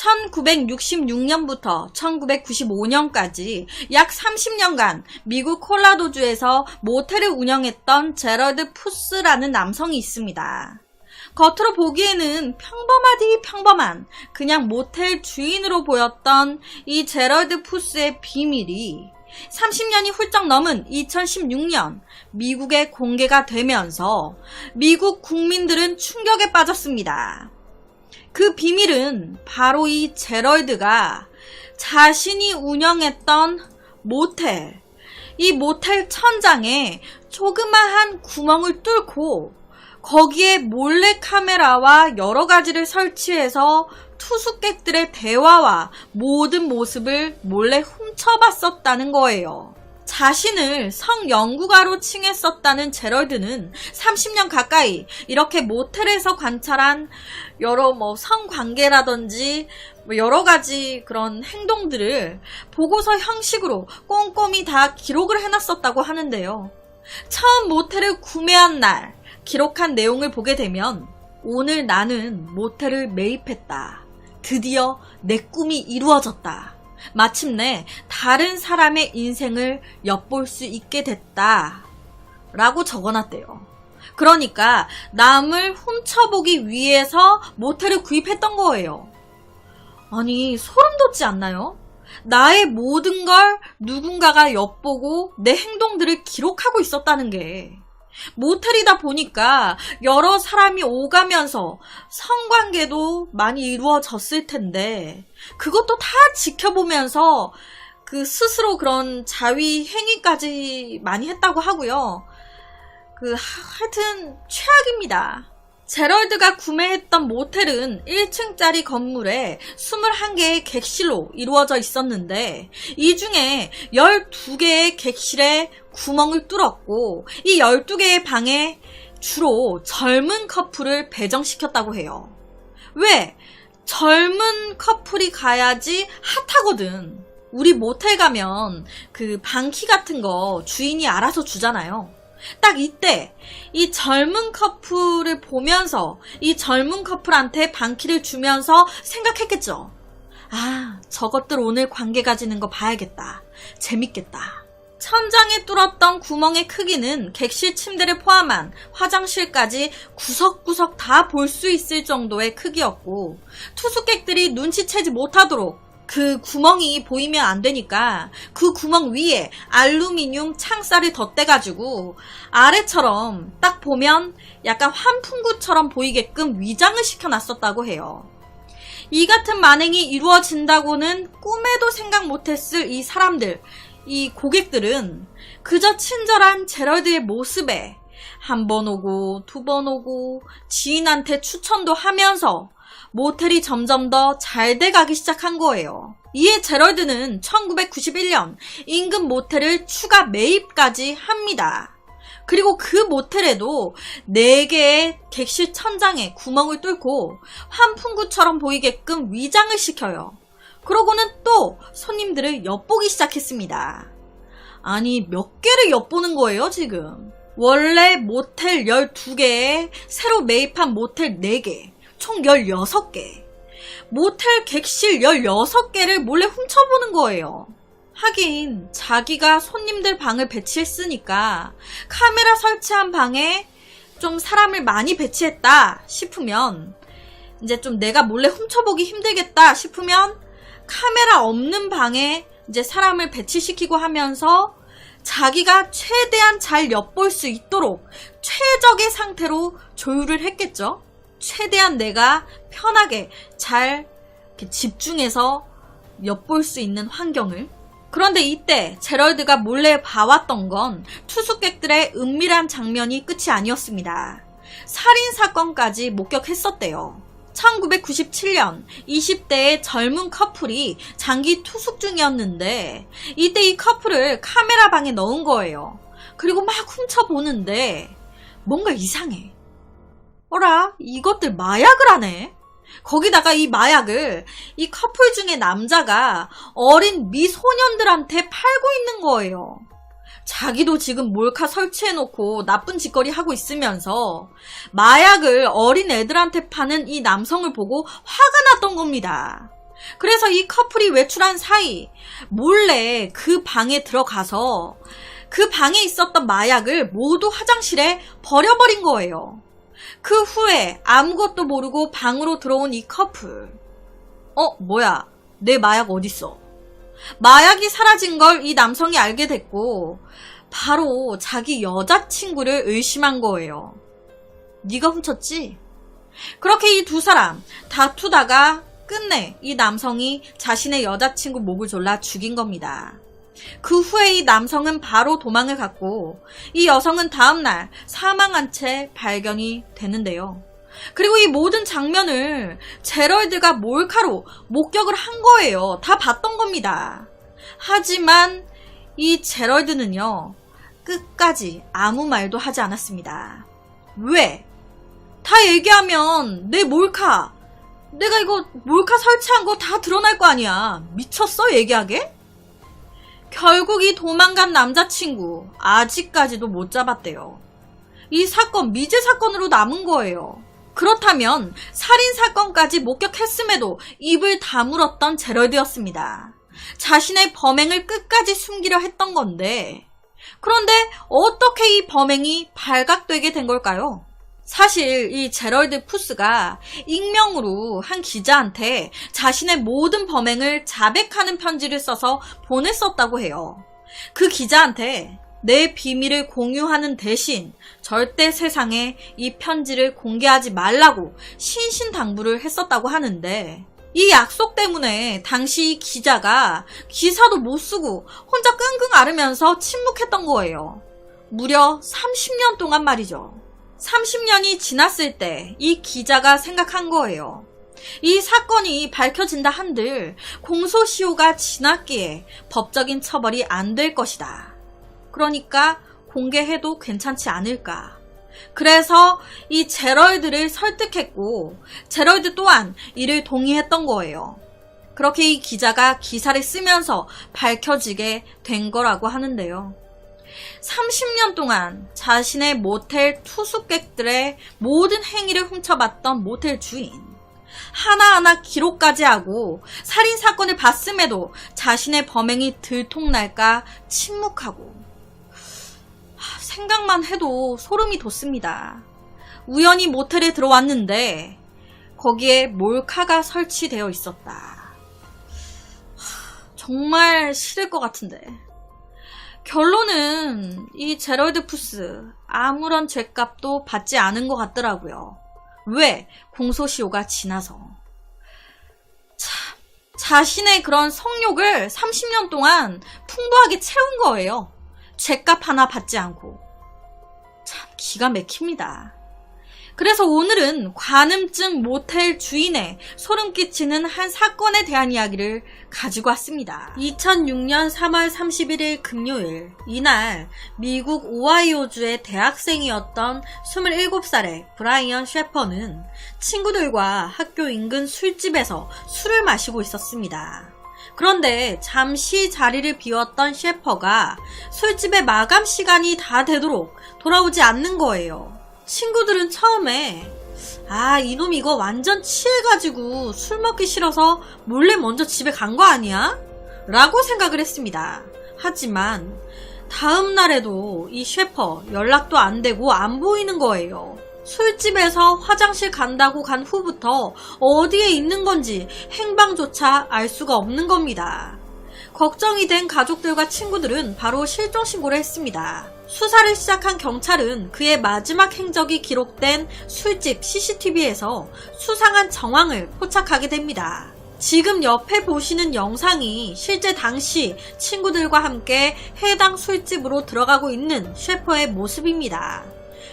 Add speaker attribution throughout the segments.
Speaker 1: 1966년부터 1995년까지 약 30년간 미국 콜라도주에서 모텔을 운영했던 제럴드 푸스라는 남성이 있습니다. 겉으로 보기에는 평범하디 평범한 그냥 모텔 주인으로 보였던 이 제럴드 푸스의 비밀이 30년이 훌쩍 넘은 2016년 미국에 공개가 되면서 미국 국민들은 충격에 빠졌습니다. 그 비밀은 바로 이 제럴드가 자신이 운영했던 모텔, 이 모텔 천장에 조그마한 구멍을 뚫고 거기에 몰래카메라와 여러 가지를 설치해서 투숙객들의 대화와 모든 모습을 몰래 훔쳐봤었다는 거예요. 자신을 성연구가로 칭했었다는 제럴드는 30년 가까이 이렇게 모텔에서 관찰한 여러 성관계라든지 여러 가지 그런 행동들을 보고서 형식으로 꼼꼼히 다 기록을 해놨었다고 하는데요. 처음 모텔을 구매한 날 기록한 내용을 보게 되면 오늘 나는 모텔을 매입했다. 드디어 내 꿈이 이루어졌다. 마침내 다른 사람의 인생을 엿볼 수 있게 됐다. 라고 적어놨대요. 그러니까 남을 훔쳐보기 위해서 모텔을 구입했던 거예요. 아니, 소름 돋지 않나요? 나의 모든 걸 누군가가 엿보고 내 행동들을 기록하고 있었다는 게. 모텔이다 보니까 여러 사람이 오가면서 성관계도 많이 이루어졌을 텐데 그것도 다 지켜보면서 그 스스로 그런 자위 행위까지 많이 했다고 하고요. 하여튼 최악입니다. 제럴드가 구매했던 모텔은 1층짜리 건물에 21개의 객실로 이루어져 있었는데 이 중에 12개의 객실에 구멍을 뚫었고 이 12개의 방에 주로 젊은 커플을 배정시켰다고 해요. 왜? 젊은 커플이 가야지 핫하거든. 우리 모텔 가면 그 방키 같은 거 주인이 알아서 주잖아요. 딱 이때 이 젊은 커플을 보면서 이 젊은 커플한테 방키를 주면서 생각했겠죠. 아, 저것들 오늘 관계 가지는 거 봐야겠다. 재밌겠다. 천장에 뚫었던 구멍의 크기는 객실 침대를 포함한 화장실까지 구석구석 다 볼 수 있을 정도의 크기였고 투숙객들이 눈치채지 못하도록 그 구멍이 보이면 안 되니까 그 구멍 위에 알루미늄 창살을 덧대가지고 아래처럼 딱 보면 약간 환풍구처럼 보이게끔 위장을 시켜놨었다고 해요. 이 같은 만행이 이루어진다고는 꿈에도 생각 못했을 이 사람들, 이 고객들은 그저 친절한 제럴드의 모습에 한 번 오고 두 번 오고 지인한테 추천도 하면서 모텔이 점점 더 잘 돼가기 시작한 거예요. 이에 제럴드는 1991년 인근 모텔을 추가 매입까지 합니다. 그리고 그 모텔에도 4개의 객실 천장에 구멍을 뚫고 환풍구처럼 보이게끔 위장을 시켜요. 그러고는 또 손님들을 엿보기 시작했습니다. 아니, 몇 개를 엿보는 거예요, 지금? 원래 모텔 12개에 새로 매입한 모텔 4개, 총 16개. 모텔 객실 16개를 몰래 훔쳐보는 거예요. 하긴 자기가 손님들 방을 배치했으니까 카메라 설치한 방에 좀 사람을 많이 배치했다 싶으면 이제 좀 내가 몰래 훔쳐보기 힘들겠다 싶으면 카메라 없는 방에 이제 사람을 배치시키고 하면서 자기가 최대한 잘 엿볼 수 있도록 최적의 상태로 조율을 했겠죠. 최대한 내가 편하게 잘 이렇게 집중해서 엿볼 수 있는 환경을. 그런데 이때 제럴드가 몰래 봐왔던 건 투숙객들의 은밀한 장면이 끝이 아니었습니다. 살인사건까지 목격했었대요. 1997년 20대의 젊은 커플이 장기 투숙 중이었는데 이때 이 커플을 카메라 방에 넣은 거예요. 그리고 막 훔쳐보는데 뭔가 이상해. 어라, 이것들 마약을 하네? 거기다가 이 마약을 이 커플 중에 남자가 어린 미소년들한테 팔고 있는 거예요. 자기도 지금 몰카 설치해놓고 나쁜 짓거리 하고 있으면서 마약을 어린 애들한테 파는 이 남성을 보고 화가 났던 겁니다. 그래서 이 커플이 외출한 사이 몰래 그 방에 들어가서 그 방에 있었던 마약을 모두 화장실에 버려버린 거예요. 그 후에 아무것도 모르고 방으로 들어온 이 커플. 뭐야, 내 마약 어딨어? 마약이 사라진 걸 이 남성이 알게 됐고 바로 자기 여자친구를 의심한 거예요. 네가 훔쳤지? 그렇게 이 두 사람 다투다가 끝내 이 남성이 자신의 여자친구 목을 졸라 죽인 겁니다. 그 후에 이 남성은 바로 도망을 갔고 이 여성은 다음날 사망한 채 발견이 되는데요. 그리고 이 모든 장면을 제럴드가 몰카로 목격을 한 거예요. 다 봤던 겁니다. 하지만 이 제럴드는요, 끝까지 아무 말도 하지 않았습니다. 왜? 다 얘기하면 내 몰카, 내가 이거 몰카 설치한 거 다 드러날 거 아니야. 미쳤어? 얘기하게? 결국 이 도망간 남자친구 아직까지도 못 잡았대요. 이 사건 미제 사건으로 남은 거예요. 그렇다면 살인사건까지 목격했음에도 입을 다물었던 제럴드였습니다. 자신의 범행을 끝까지 숨기려 했던 건데, 그런데 어떻게 이 범행이 발각되게 된 걸까요? 사실 이 제럴드 푸스가 익명으로 한 기자한테 자신의 모든 범행을 자백하는 편지를 써서 보냈었다고 해요. 그 기자한테 내 비밀을 공유하는 대신 절대 세상에 이 편지를 공개하지 말라고 신신당부를 했었다고 하는데, 이 약속 때문에 당시 기자가 기사도 못 쓰고 혼자 끙끙 앓으면서 침묵했던 거예요. 무려 30년 동안 말이죠. 30년이 지났을 때 이 기자가 생각한 거예요. 이 사건이 밝혀진다 한들 공소시효가 지났기에 법적인 처벌이 안 될 것이다. 그러니까 공개해도 괜찮지 않을까. 그래서 이 제럴드를 설득했고 제럴드 또한 이를 동의했던 거예요. 그렇게 이 기자가 기사를 쓰면서 밝혀지게 된 거라고 하는데요. 30년 동안 자신의 모텔 투숙객들의 모든 행위를 훔쳐봤던 모텔 주인. 하나하나 기록까지 하고 살인사건을 봤음에도 자신의 범행이 들통날까 침묵하고. 생각만 해도 소름이 돋습니다. 우연히 모텔에 들어왔는데 거기에 몰카가 설치되어 있었다. 정말 싫을 것 같은데. 결론은 이 제럴드 푸스 아무런 죗값도 받지 않은 것 같더라고요. 왜? 공소시효가 지나서. 참, 자신의 그런 성욕을 30년 동안 풍부하게 채운 거예요. 죗값 하나 받지 않고. 참 기가 막힙니다. 그래서 오늘은 관음증 모텔 주인의 소름 끼치는 한 사건에 대한 이야기를 가지고 왔습니다. 2006년 3월 31일 금요일, 이날 미국 오하이오주의 대학생이었던 27살의 브라이언 셰퍼는 친구들과 학교 인근 술집에서 술을 마시고 있었습니다. 그런데 잠시 자리를 비웠던 셰퍼가 술집의 마감 시간이 다 되도록 돌아오지 않는 거예요. 친구들은 처음에 이놈 이거 완전 취해가지고 술 먹기 싫어서 몰래 먼저 집에 간 거 아니야? 라고 생각을 했습니다. 하지만 다음 날에도 이 셰퍼 연락도 안 되고 안 보이는 거예요. 술집에서 화장실 간다고 간 후부터 어디에 있는 건지 행방조차 알 수가 없는 겁니다. 걱정이 된 가족들과 친구들은 바로 실종 신고를 했습니다. 수사를 시작한 경찰은 그의 마지막 행적이 기록된 술집 CCTV에서 수상한 정황을 포착하게 됩니다. 지금 옆에 보시는 영상이 실제 당시 친구들과 함께 해당 술집으로 들어가고 있는 셰퍼의 모습입니다.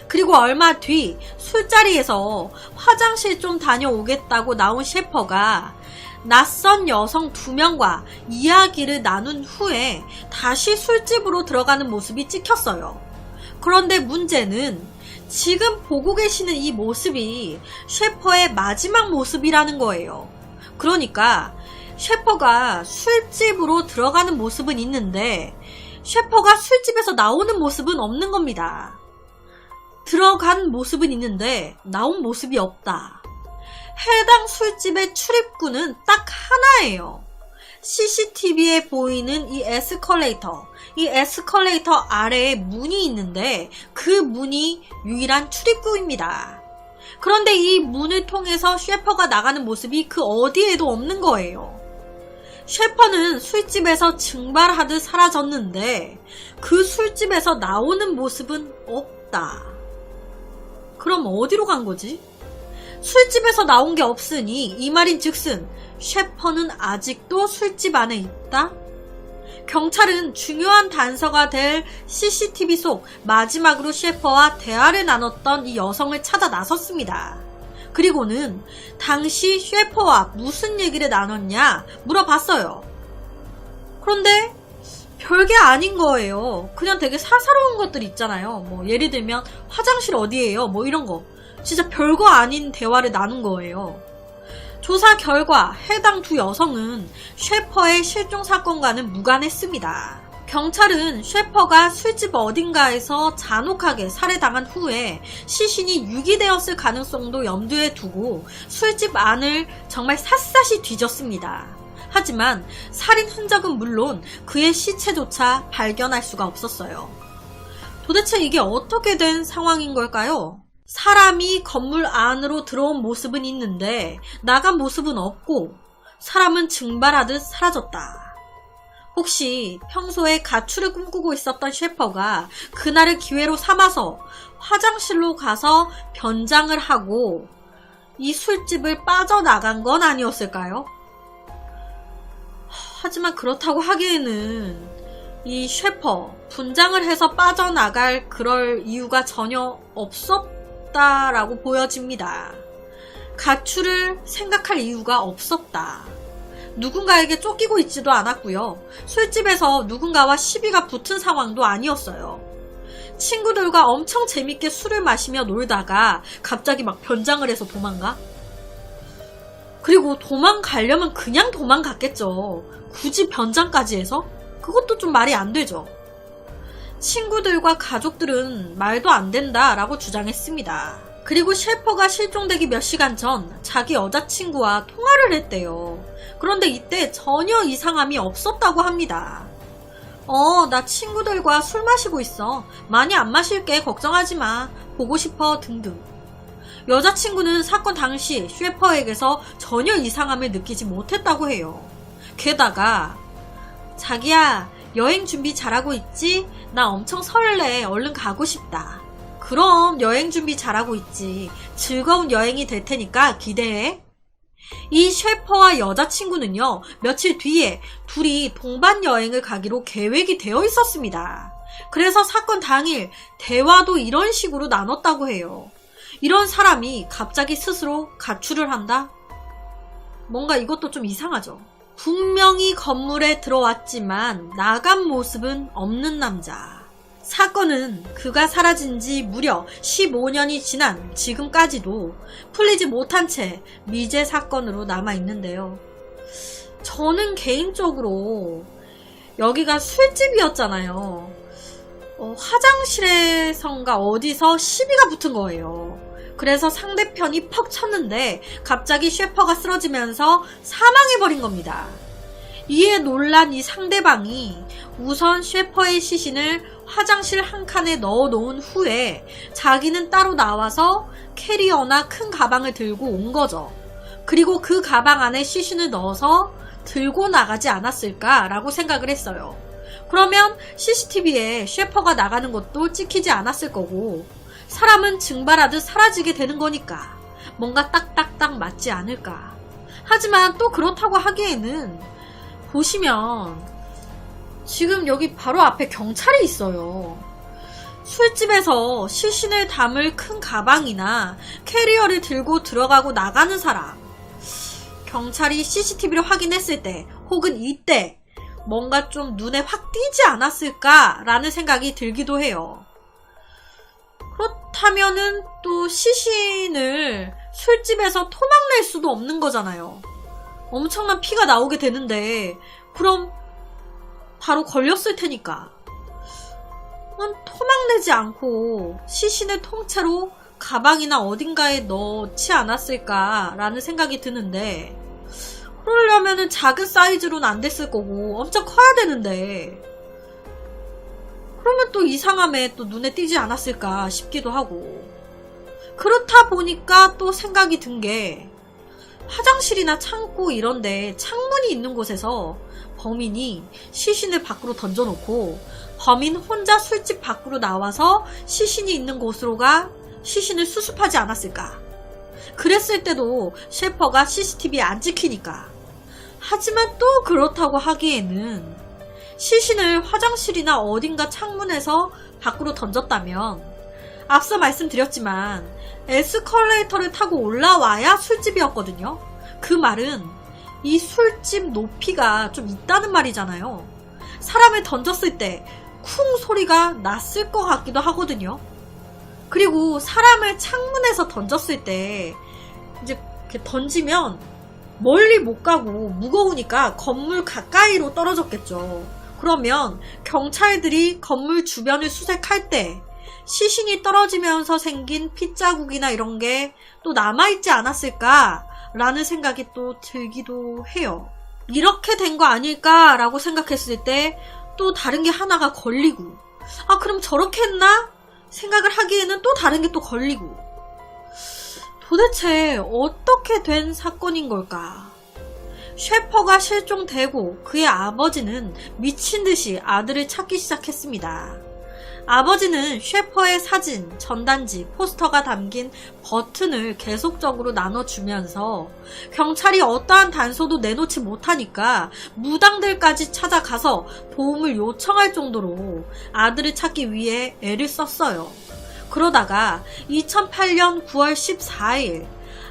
Speaker 1: 그리고 얼마 뒤 술자리에서 화장실 좀 다녀오겠다고 나온 셰퍼가 낯선 여성 2명과 이야기를 나눈 후에 다시 술집으로 들어가는 모습이 찍혔어요. 그런데 문제는 지금 보고 계시는 이 모습이 셰퍼의 마지막 모습이라는 거예요. 그러니까 셰퍼가 술집으로 들어가는 모습은 있는데 셰퍼가 술집에서 나오는 모습은 없는 겁니다. 들어간 모습은 있는데 나온 모습이 없다. 해당 술집의 출입구는 딱 하나예요. CCTV에 보이는 이 에스컬레이터 아래에 문이 있는데 그 문이 유일한 출입구입니다. 그런데 이 문을 통해서 셰퍼가 나가는 모습이 그 어디에도 없는 거예요. 셰퍼는 술집에서 증발하듯 사라졌는데 그 술집에서 나오는 모습은 없다. 그럼 어디로 간 거지? 술집에서 나온 게 없으니 이 말인즉슨 셰퍼는 아직도 술집 안에 있다? 경찰은 중요한 단서가 될 CCTV 속 마지막으로 셰퍼와 대화를 나눴던 이 여성을 찾아 나섰습니다. 그리고는 당시 셰퍼와 무슨 얘기를 나눴냐 물어봤어요. 그런데 별게 아닌 거예요. 그냥 되게 사사로운 것들 있잖아요. 뭐 예를 들면 화장실 어디예요? 뭐 이런 거. 진짜 별거 아닌 대화를 나눈 거예요. 조사 결과 해당 두 여성은 셰퍼의 실종 사건과는 무관했습니다. 경찰은 셰퍼가 술집 어딘가에서 잔혹하게 살해당한 후에 시신이 유기되었을 가능성도 염두에 두고 술집 안을 정말 샅샅이 뒤졌습니다. 하지만 살인 흔적은 물론 그의 시체조차 발견할 수가 없었어요. 도대체 이게 어떻게 된 상황인 걸까요? 사람이 건물 안으로 들어온 모습은 있는데 나간 모습은 없고 사람은 증발하듯 사라졌다. 혹시 평소에 가출을 꿈꾸고 있었던 셰퍼가 그날을 기회로 삼아서 화장실로 가서 변장을 하고 이 술집을 빠져나간 건 아니었을까요? 하지만 그렇다고 하기에는 이 셰퍼 분장을 해서 빠져나갈 그럴 이유가 전혀 없었다라고 보여집니다. 가출을 생각할 이유가 없었다. 누군가에게 쫓기고 있지도 않았고요. 술집에서 누군가와 시비가 붙은 상황도 아니었어요. 친구들과 엄청 재밌게 술을 마시며 놀다가 갑자기 막 변장을 해서 도망가? 그리고 도망가려면 그냥 도망갔겠죠. 굳이 변장까지 해서? 그것도 좀 말이 안 되죠. 친구들과 가족들은 말도 안 된다라고 주장했습니다. 그리고 셰퍼가 실종되기 몇 시간 전 자기 여자친구와 통화를 했대요. 그런데 이때 전혀 이상함이 없었다고 합니다. 나 친구들과 술 마시고 있어. 많이 안 마실게. 걱정하지 마. 보고 싶어. 등등. 여자친구는 사건 당시 셰퍼에게서 전혀 이상함을 느끼지 못했다고 해요. 게다가 자기야 여행 준비 잘하고 있지? 나 엄청 설레. 얼른 가고 싶다. 그럼 여행 준비 잘하고 있지. 즐거운 여행이 될 테니까 기대해. 이 셰퍼와 여자친구는요, 며칠 뒤에 둘이 동반 여행을 가기로 계획이 되어 있었습니다. 그래서 사건 당일 대화도 이런 식으로 나눴다고 해요. 이런 사람이 갑자기 스스로 가출을 한다? 뭔가 이것도 좀 이상하죠. 분명히 건물에 들어왔지만 나간 모습은 없는 남자. 사건은 그가 사라진 지 무려 15년이 지난 지금까지도 풀리지 못한 채 미제 사건으로 남아있는데요. 저는 개인적으로 여기가 술집이었잖아요. 화장실에선가 어디서 시비가 붙은 거예요. 그래서 상대편이 퍽 쳤는데 갑자기 셰퍼가 쓰러지면서 사망해버린 겁니다. 이에 놀란 이 상대방이 우선 셰퍼의 시신을 화장실 한 칸에 넣어놓은 후에 자기는 따로 나와서 캐리어나 큰 가방을 들고 온 거죠. 그리고 그 가방 안에 시신을 넣어서 들고 나가지 않았을까라고 생각을 했어요. 그러면 CCTV에 셰퍼가 나가는 것도 찍히지 않았을 거고 사람은 증발하듯 사라지게 되는 거니까 뭔가 딱딱딱 맞지 않을까. 하지만 또 그렇다고 하기에는 보시면 지금 여기 바로 앞에 경찰이 있어요. 술집에서 시신을 담을 큰 가방이나 캐리어를 들고 들어가고 나가는 사람. 경찰이 CCTV를 확인했을 때 혹은 이때 뭔가 좀 눈에 확 띄지 않았을까라는 생각이 들기도 해요. 그렇다면은 또 시신을 술집에서 토막낼 수도 없는 거잖아요. 엄청난 피가 나오게 되는데 그럼 바로 걸렸을 테니까 토막내지 않고 시신을 통째로 가방이나 어딘가에 넣지 않았을까라는 생각이 드는데, 그러려면은 작은 사이즈로는 안 됐을 거고 엄청 커야 되는데, 그러면 또 이상함에 또 눈에 띄지 않았을까 싶기도 하고. 그렇다 보니까 또 생각이 든 게, 화장실이나 창고 이런데 창문이 있는 곳에서 범인이 시신을 밖으로 던져놓고 범인 혼자 술집 밖으로 나와서 시신이 있는 곳으로 가 시신을 수습하지 않았을까. 그랬을 때도 셰퍼가 CCTV에 안 찍히니까. 하지만 또 그렇다고 하기에는 시신을 화장실이나 어딘가 창문에서 밖으로 던졌다면, 앞서 말씀드렸지만 에스컬레이터를 타고 올라와야 술집이었거든요. 그 말은 이 술집 높이가 좀 있다는 말이잖아요. 사람을 던졌을 때 쿵 소리가 났을 것 같기도 하거든요. 그리고 사람을 창문에서 던졌을 때 이제 이렇게 던지면 멀리 못 가고 무거우니까 건물 가까이로 떨어졌겠죠. 그러면 경찰들이 건물 주변을 수색할 때 시신이 떨어지면서 생긴 핏자국이나 이런 게 또 남아있지 않았을까라는 생각이 또 들기도 해요. 이렇게 된 거 아닐까라고 생각했을 때 또 다른 게 하나가 걸리고, 아 그럼 저렇게 했나? 생각을 하기에는 또 다른 게 또 걸리고. 도대체 어떻게 된 사건인 걸까? 셰퍼가 실종되고 그의 아버지는 미친 듯이 아들을 찾기 시작했습니다. 아버지는 셰퍼의 사진, 전단지, 포스터가 담긴 버튼을 계속적으로 나눠주면서 경찰이 어떠한 단서도 내놓지 못하니까 무당들까지 찾아가서 도움을 요청할 정도로 아들을 찾기 위해 애를 썼어요. 그러다가 2008년 9월 14일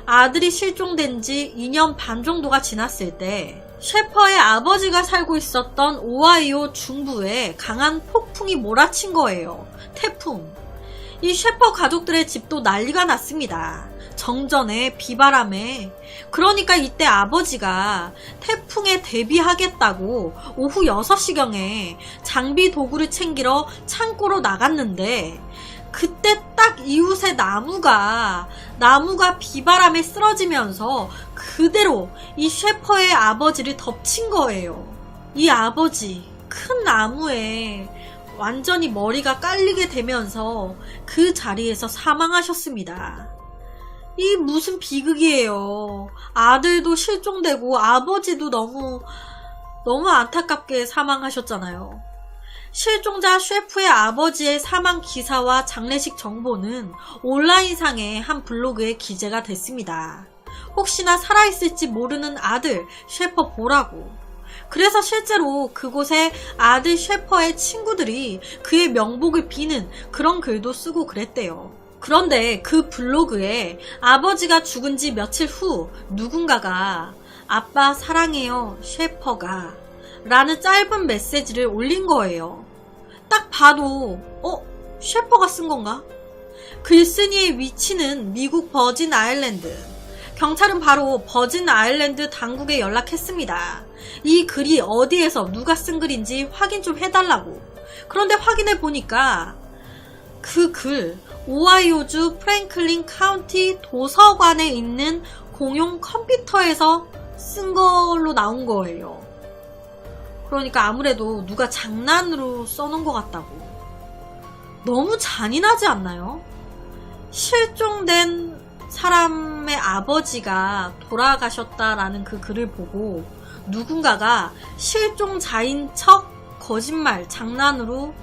Speaker 1: 아들이 실종된 지 2년 반 정도가 지났을 때 셰퍼의 아버지가 살고 있었던 오하이오 중부에 강한 폭풍이 몰아친 거예요. 태풍. 이 셰퍼 가족들의 집도 난리가 났습니다. 정전에 비바람에. 그러니까 이때 아버지가 태풍에 대비하겠다고 오후 6시경에 장비 도구를 챙기러 창고로 나갔는데, 그때 딱 이웃의 나무가 비바람에 쓰러지면서 그대로 이 셰퍼의 아버지를 덮친 거예요. 이 아버지 큰 나무에 완전히 머리가 깔리게 되면서 그 자리에서 사망하셨습니다. 이 무슨 비극이에요. 아들도 실종되고 아버지도 너무 안타깝게 사망하셨잖아요. 실종자 셰프의 아버지의 사망 기사와 장례식 정보는 온라인상의 한 블로그에 기재가 됐습니다. 혹시나 살아있을지 모르는 아들 셰퍼 보라고. 그래서 실제로 그곳에 아들 셰퍼의 친구들이 그의 명복을 비는 그런 글도 쓰고 그랬대요. 그런데 그 블로그에 아버지가 죽은 지 며칠 후 누군가가 "아빠 사랑해요 셰퍼가" 라는 짧은 메시지를 올린 거예요. 딱 봐도 셰퍼가 쓴 건가? 글쓴이의 위치는 미국 버진 아일랜드. 경찰은 바로 버진 아일랜드 당국에 연락했습니다. 이 글이 어디에서 누가 쓴 글인지 확인 좀 해달라고. 그런데 확인해 보니까 그 글 오하이오주 프랭클린 카운티 도서관에 있는 공용 컴퓨터에서 쓴 걸로 나온 거예요. 그러니까 아무래도 누가 장난으로 써놓은 것 같다고. 너무 잔인하지 않나요? 실종된 사람의 아버지가 돌아가셨다라는 그 글을 보고 누군가가 실종자인 척 거짓말, 장난으로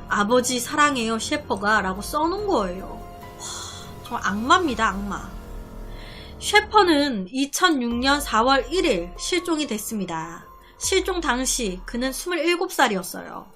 Speaker 1: "아버지 사랑해요 셰퍼가" 라고 써놓은 거예요. 정말 악마입니다, 악마. 셰퍼는 2006년 4월 1일 실종이 됐습니다. 실종 당시 그는 27살이었어요.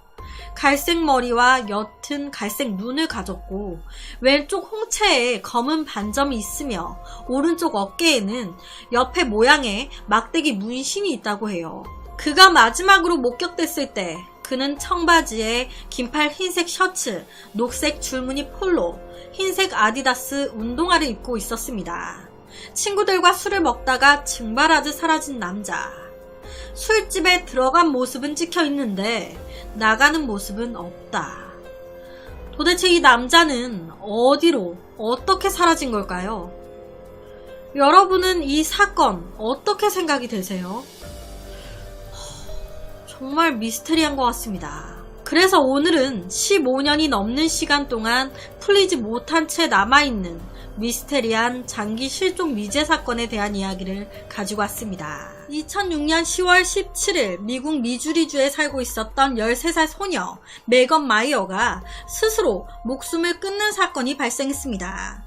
Speaker 1: 갈색 머리와 옅은 갈색 눈을 가졌고 왼쪽 홍채에 검은 반점이 있으며 오른쪽 어깨에는 옆에 모양의 막대기 문신이 있다고 해요. 그가 마지막으로 목격됐을 때 그는 청바지에 긴팔 흰색 셔츠, 녹색 줄무늬 폴로, 흰색 아디다스 운동화를 입고 있었습니다. 친구들과 술을 먹다가 증발하듯 사라진 남자. 술집에 들어간 모습은 찍혀 있는데 나가는 모습은 없다. 도대체 이 남자는 어디로, 어떻게 사라진 걸까요? 여러분은 이 사건 어떻게 생각이 되세요? 정말 미스테리한 것 같습니다. 그래서 오늘은 15년이 넘는 시간 동안 풀리지 못한 채 남아있는 미스테리한 장기 실종 미제 사건에 대한 이야기를 가지고 왔습니다. 2006년 10월 17일 미국 미주리주에 살고 있었던 13살 소녀 메건 마이어가 스스로 목숨을 끊는 사건이 발생했습니다.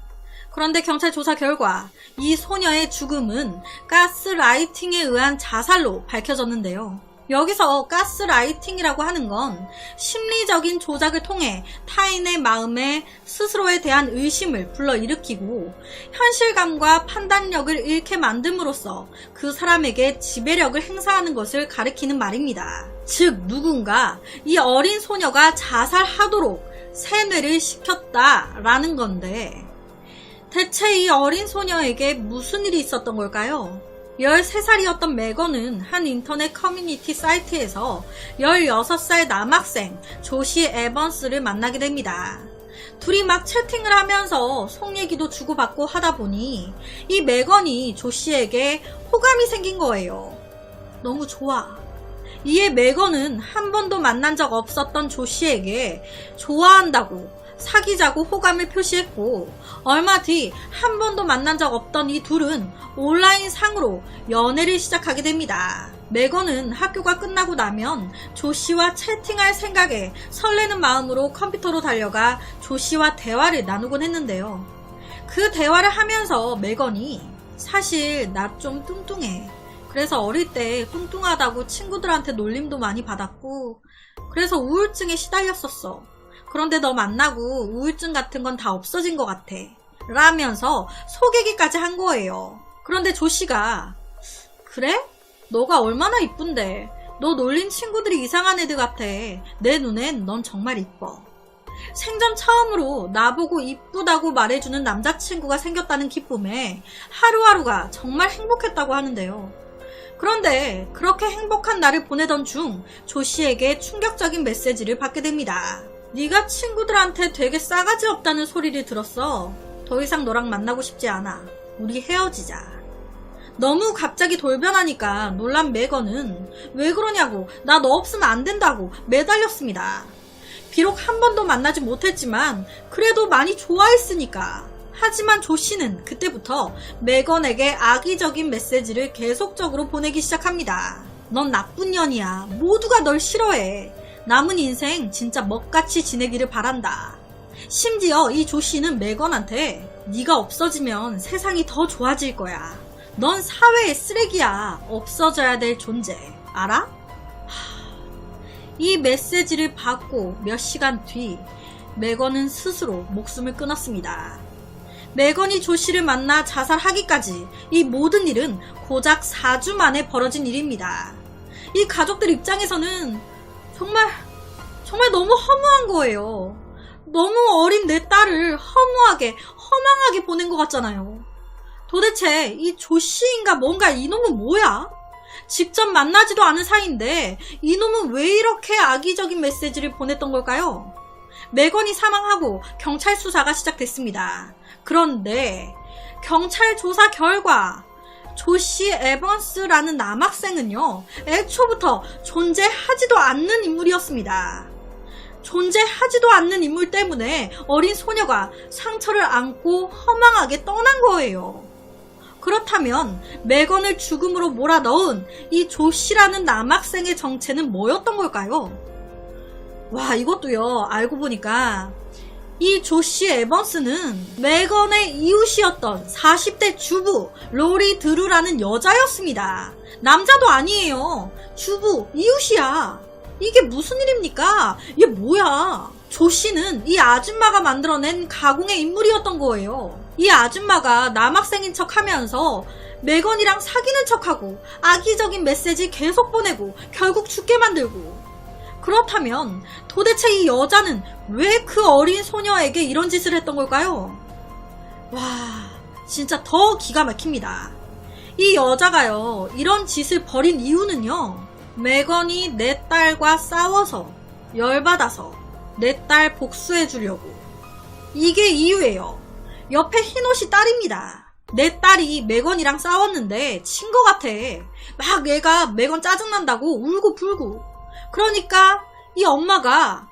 Speaker 1: 그런데 경찰 조사 결과 이 소녀의 죽음은 가스라이팅에 의한 자살로 밝혀졌는데요. 여기서 가스라이팅이라고 하는 건 심리적인 조작을 통해 타인의 마음에 스스로에 대한 의심을 불러일으키고 현실감과 판단력을 잃게 만듦으로써 그 사람에게 지배력을 행사하는 것을 가리키는 말입니다. 즉 누군가 이 어린 소녀가 자살하도록 세뇌를 시켰다라는 건데 대체 이 어린 소녀에게 무슨 일이 있었던 걸까요? 13살이었던 메건은 한 인터넷 커뮤니티 사이트에서 16살 남학생 조시 에번스를 만나게 됩니다. 둘이 막 채팅을 하면서 속 얘기도 주고받고 하다 보니 이 메건이 조시에게 호감이 생긴 거예요. 너무 좋아. 이에 메건은 한 번도 만난 적 없었던 조시에게 좋아한다고 사귀자고 호감을 표시했고 얼마 뒤 한 번도 만난 적 없던 이 둘은 온라인 상으로 연애를 시작하게 됩니다. 메건은 학교가 끝나고 나면 조시와 채팅할 생각에 설레는 마음으로 컴퓨터로 달려가 조시와 대화를 나누곤 했는데요. 그 대화를 하면서 메건이 사실 나 좀 뚱뚱해. 그래서 어릴 때 뚱뚱하다고 친구들한테 놀림도 많이 받았고 그래서 우울증에 시달렸었어. 그런데 너 만나고 우울증 같은 건 다 없어진 것 같아. 라면서 소개기까지 한 거예요. 그런데 조씨가 그래? 너가 얼마나 이쁜데. 너 놀린 친구들이 이상한 애들 같아. 내 눈엔 넌 정말 이뻐. 생전 처음으로 나보고 이쁘다고 말해주는 남자친구가 생겼다는 기쁨에 하루하루가 정말 행복했다고 하는데요. 그런데 그렇게 행복한 날을 보내던 중 조씨에게 충격적인 메시지를 받게 됩니다. 네가 친구들한테 되게 싸가지 없다는 소리를 들었어. 더 이상 너랑 만나고 싶지 않아. 우리 헤어지자. 너무 갑자기 돌변하니까 놀란 메건은 왜 그러냐고 나 너 없으면 안 된다고 매달렸습니다. 비록 한 번도 만나지 못했지만 그래도 많이 좋아했으니까. 하지만 조씨는 그때부터 메건에게 악의적인 메시지를 계속적으로 보내기 시작합니다. 넌 나쁜 년이야. 모두가 널 싫어해. 남은 인생 진짜 먹같이 지내기를 바란다. 심지어 이 조씨는 메건한테 네가 없어지면 세상이 더 좋아질 거야. 넌 사회의 쓰레기야. 없어져야 될 존재. 알아? 이 메시지를 받고 몇 시간 뒤 메건은 스스로 목숨을 끊었습니다. 메건이 조씨를 만나 자살하기까지 이 모든 일은 고작 4주 만에 벌어진 일입니다. 이 가족들 입장에서는 정말 너무 허무한 거예요. 너무 어린 내 딸을 허망하게 보낸 것 같잖아요. 도대체 이 조씨인가 뭔가 이놈은 뭐야? 직접 만나지도 않은 사이인데 이놈은 왜 이렇게 악의적인 메시지를 보냈던 걸까요? 메건이 사망하고 경찰 수사가 시작됐습니다. 그런데 경찰 조사 결과 조시 에번스라는 남학생은요, 애초부터 존재하지도 않는 인물이었습니다. 존재하지도 않는 인물 때문에 어린 소녀가 상처를 안고 허망하게 떠난 거예요. 그렇다면 메건을 죽음으로 몰아넣은 이 조시라는 남학생의 정체는 뭐였던 걸까요? 와, 이것도요, 알고 보니까 이 조시 에번스는 메건의 이웃이었던 40대 주부 로리 드루라는 여자였습니다. 남자도 아니에요. 주부, 이웃이야. 이게 무슨 일입니까? 이게 뭐야? 조씨는 이 아줌마가 만들어낸 가공의 인물이었던 거예요. 이 아줌마가 남학생인 척 하면서 메건이랑 사귀는 척하고 악의적인 메시지 계속 보내고 결국 죽게 만들고. 그렇다면 도대체 이 여자는 왜 그 어린 소녀에게 이런 짓을 했던 걸까요? 와, 진짜 더 기가 막힙니다. 이 여자가요, 이런 짓을 벌인 이유는요, 메건이 내 딸과 싸워서, 열받아서, 내 딸 복수해주려고. 이게 이유예요. 옆에 흰옷이 딸입니다. 내 딸이 메건이랑 싸웠는데 친 거 같아. 막 얘가 메건 짜증난다고 울고 불고. 그러니까 이 엄마가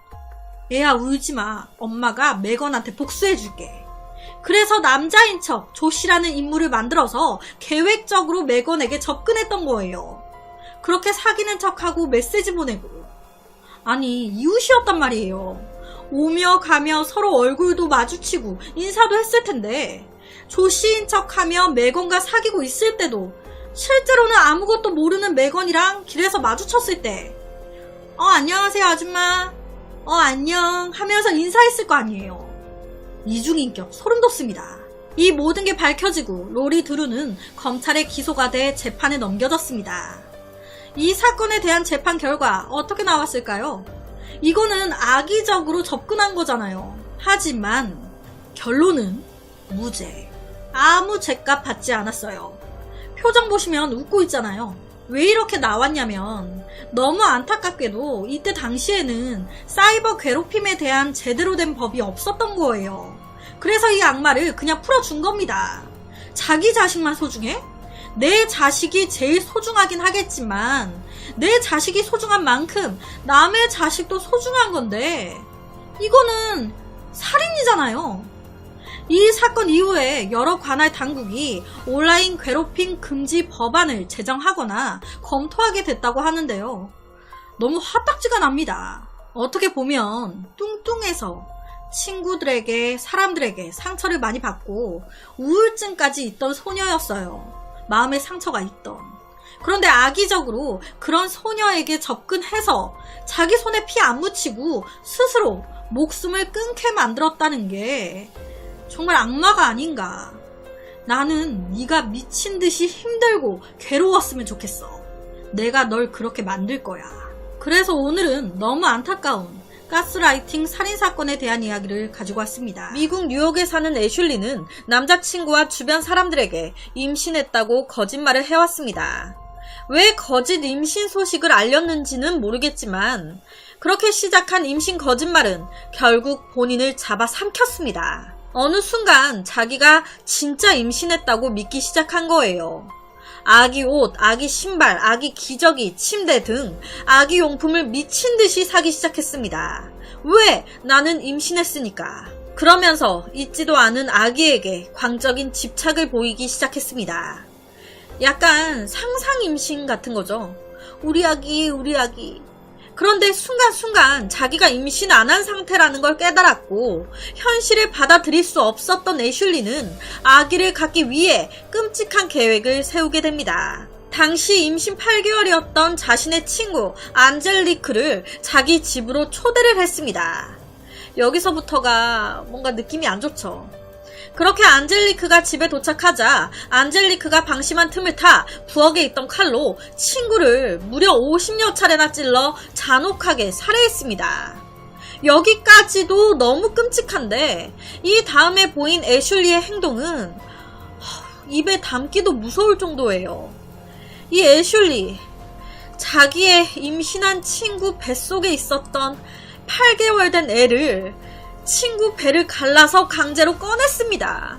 Speaker 1: 얘야 울지마. 엄마가 메건한테 복수해줄게. 그래서 남자인 척 조씨라는 인물을 만들어서 계획적으로 메건에게 접근했던 거예요. 그렇게 사귀는 척하고 메시지 보내고. 아니 이웃이었단 말이에요. 오며 가며 서로 얼굴도 마주치고 인사도 했을 텐데 조씨인 척하며 메건과 사귀고 있을 때도 실제로는 아무것도 모르는 메건이랑 길에서 마주쳤을 때 안녕하세요 아줌마. 안녕 하면서 인사했을 거 아니에요. 이중인격 소름 돋습니다. 이 모든 게 밝혀지고 로리 드루는 검찰에 기소가 돼 재판에 넘겨졌습니다. 이 사건에 대한 재판 결과 어떻게 나왔을까요? 이거는 악의적으로 접근한 거잖아요. 하지만 결론은 무죄. 아무 죄값 받지 않았어요. 표정 보시면 웃고 있잖아요. 왜 이렇게 나왔냐면 너무 안타깝게도 이때 당시에는 사이버 괴롭힘에 대한 제대로 된 법이 없었던 거예요. 그래서 이 악마를 그냥 풀어준 겁니다. 자기 자식만 소중해? 내 자식이 제일 소중하긴 하겠지만 내 자식이 소중한 만큼 남의 자식도 소중한 건데 이거는 살인이잖아요. 이 사건 이후에 여러 관할 당국이 온라인 괴롭힘 금지 법안을 제정하거나 검토하게 됐다고 하는데요. 너무 화딱지가 납니다. 어떻게 보면 뚱뚱해서 친구들에게 사람들에게 상처를 많이 받고 우울증까지 있던 소녀였어요. 마음에 상처가 있던. 그런데 악의적으로 그런 소녀에게 접근해서 자기 손에 피 안 묻히고 스스로 목숨을 끊게 만들었다는 게 정말 악마가 아닌가. 나는 네가 미친 듯이 힘들고 괴로웠으면 좋겠어. 내가 널 그렇게 만들 거야. 그래서 오늘은 너무 안타까운 가스라이팅 살인사건에 대한 이야기를 가지고 왔습니다. 미국 뉴욕에 사는 애슐리는 남자친구와 주변 사람들에게 임신했다고 거짓말을 해왔습니다. 왜 거짓 임신 소식을 알렸는지는 모르겠지만 그렇게 시작한 임신 거짓말은 결국 본인을 잡아삼켰습니다. 어느 순간 자기가 진짜 임신했다고 믿기 시작한 거예요. 아기 옷, 아기 신발, 아기 기저귀, 침대 등 아기 용품을 미친 듯이 사기 시작했습니다. 왜? 나는 임신했으니까. 그러면서 있지도 않은 아기에게 광적인 집착을 보이기 시작했습니다. 약간 상상 임신 같은 거죠. 우리 아기, 우리 아기. 그런데 순간순간 자기가 임신 안 한 상태라는 걸 깨달았고 현실을 받아들일 수 없었던 애슐리는 아기를 갖기 위해 끔찍한 계획을 세우게 됩니다. 당시 임신 8개월이었던 자신의 친구 안젤리크를 자기 집으로 초대를 했습니다. 여기서부터가 뭔가 느낌이 안 좋죠. 그렇게 안젤리크가 집에 도착하자 안젤리크가 방심한 틈을 타 부엌에 있던 칼로 친구를 무려 50여 차례나 찔러 잔혹하게 살해했습니다. 여기까지도 너무 끔찍한데 이 다음에 보인 애슐리의 행동은 입에 담기도 무서울 정도예요. 이 애슐리, 자기의 임신한 친구 뱃속에 있었던 8개월 된 애를 친구 배를 갈라서 강제로 꺼냈습니다.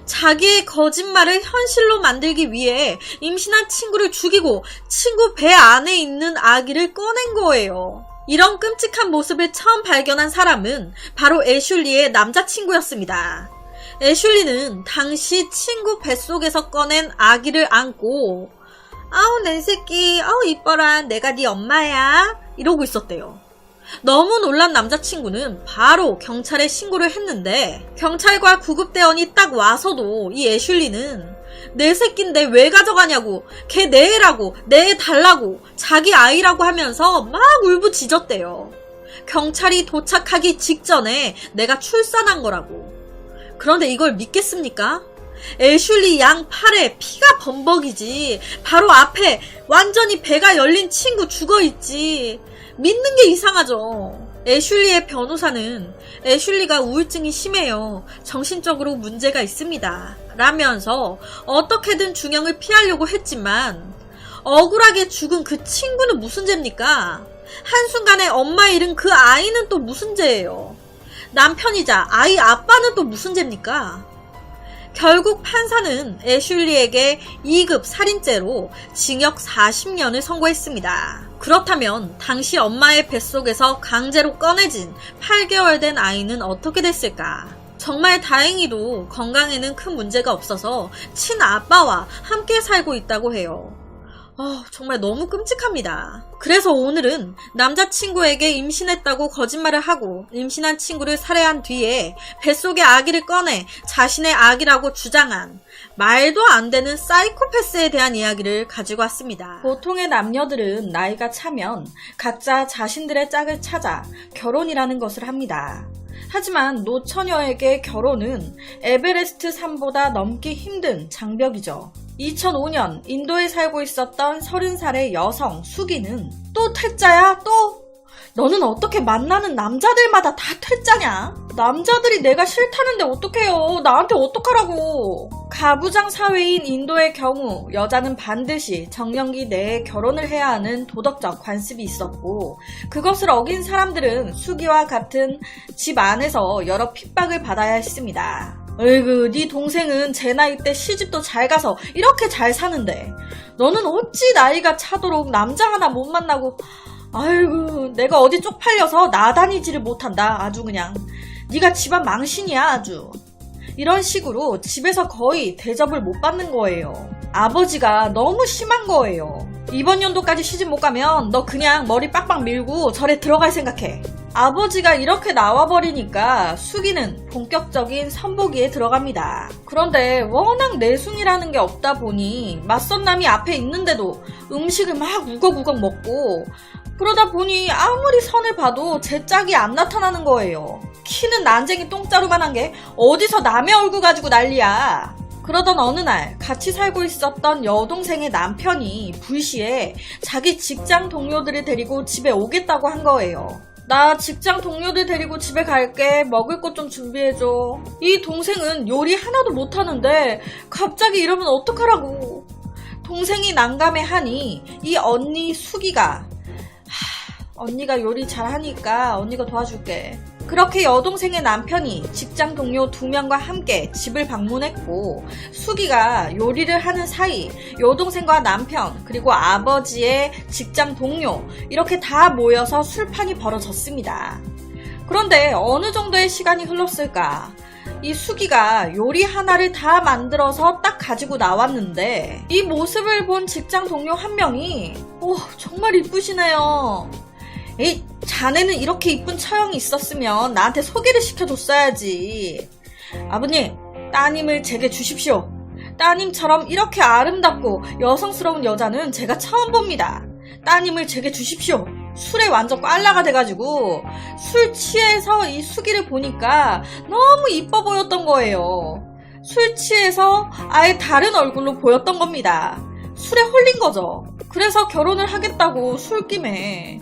Speaker 1: 자기의 거짓말을 현실로 만들기 위해 임신한 친구를 죽이고 친구 배 안에 있는 아기를 꺼낸 거예요. 이런 끔찍한 모습을 처음 발견한 사람은 바로 애슐리의 남자친구였습니다. 애슐리는 당시 친구 뱃속에서 꺼낸 아기를 안고 아우 내 새끼, 아우 이뻐라, 내가 네 엄마야 이러고 있었대요. 너무 놀란 남자친구는 바로 경찰에 신고를 했는데 경찰과 구급대원이 딱 와서도 이 애슐리는 내 새끼인데 왜 가져가냐고, 걔 내 애라고, 내 애 달라고, 자기 아이라고 하면서 막 울부짖었대요. 경찰이 도착하기 직전에 내가 출산한 거라고. 그런데 이걸 믿겠습니까? 애슐리 양 팔에 피가 범벅이지 바로 앞에 완전히 배가 열린 친구 죽어있지. 믿는 게 이상하죠. 애슐리의 변호사는 애슐리가 우울증이 심해요. 정신적으로 문제가 있습니다. 라면서 어떻게든 중형을 피하려고 했지만 억울하게 죽은 그 친구는 무슨 죄입니까? 한순간에 엄마 잃은 그 아이는 또 무슨 죄예요? 남편이자 아이 아빠는 또 무슨 죄입니까? 결국 판사는 애슐리에게 2급 살인죄로 징역 40년을 선고했습니다. 그렇다면 당시 엄마의 뱃속에서 강제로 꺼내진 8개월 된 아이는 어떻게 됐을까? 정말 다행히도 건강에는 큰 문제가 없어서 친아빠와 함께 살고 있다고 해요. 정말 너무 끔찍합니다. 그래서 오늘은 남자친구에게 임신했다고 거짓말을 하고 임신한 친구를 살해한 뒤에 뱃속의 아기를 꺼내 자신의 아기라고 주장한 말도 안 되는 사이코패스에 대한 이야기를 가지고 왔습니다. 보통의 남녀들은 나이가 차면 각자 자신들의 짝을 찾아 결혼이라는 것을 합니다. 하지만 노처녀에게 결혼은 에베레스트 산보다 넘기 힘든 장벽이죠. 2005년 인도에 살고 있었던 30살의 여성 수기는 또 퇴짜야? 또? 너는 어떻게 만나는 남자들마다 다 퇴짜냐? 남자들이 내가 싫다는데 어떡해요? 나한테 어떡하라고? 가부장 사회인 인도의 경우 여자는 반드시 정년기 내에 결혼을 해야 하는 도덕적 관습이 있었고 그것을 어긴 사람들은 수기와 같은 집 안에서 여러 핍박을 받아야 했습니다. 어이구, 네 동생은 제 나이 때 시집도 잘 가서 이렇게 잘 사는데 너는 어찌 나이가 차도록 남자 하나 못 만나고 아이고 내가 어디 쪽팔려서 나다니지를 못한다. 아주 그냥 네가 집안 망신이야 아주. 이런 식으로 집에서 거의 대접을 못 받는 거예요. 아버지가 너무 심한 거예요. 이번 연도까지 시집 못 가면 너 그냥 머리 빡빡 밀고 절에 들어갈 생각해. 아버지가 이렇게 나와버리니까 수기는 본격적인 선보기에 들어갑니다. 그런데 워낙 내숭이라는 게 없다 보니 맞선 남이 앞에 있는데도 음식을 막 우걱우걱 먹고 그러다 보니 아무리 선을 봐도 제 짝이 안 나타나는 거예요. 키는 난쟁이 똥자루만한 게 어디서 남의 얼굴 가지고 난리야. 그러던 어느 날 같이 살고 있었던 여동생의 남편이 불시에 자기 직장 동료들을 데리고 집에 오겠다고 한 거예요. 나 직장 동료들 데리고 집에 갈게. 먹을 것 좀 준비해줘. 이 동생은 요리 하나도 못하는데 갑자기 이러면 어떡하라고. 동생이 난감해하니 이 언니 수기가 언니가 요리 잘하니까 언니가 도와줄게. 그렇게 여동생의 남편이 직장 동료 2명과 함께 집을 방문했고 수기가 요리를 하는 사이 여동생과 남편 그리고 아버지의 직장 동료 이렇게 다 모여서 술판이 벌어졌습니다. 그런데 어느 정도의 시간이 흘렀을까? 이 수기가 요리 하나를 다 만들어서 딱 가지고 나왔는데 이 모습을 본 직장 동료 한 명이 정말 이쁘시네요. 에이, 자네는 이렇게 이쁜 처형이 있었으면 나한테 소개를 시켜줬어야지. 아버님, 따님을 제게 주십시오. 따님처럼 이렇게 아름답고 여성스러운 여자는 제가 처음 봅니다. 따님을 제게 주십시오. 술에 완전 꽐라가 돼가지고 술 취해서 이 수기를 보니까 너무 이뻐 보였던 거예요. 술 취해서 아예 다른 얼굴로 보였던 겁니다. 술에 홀린 거죠. 그래서 결혼을 하겠다고 술김에.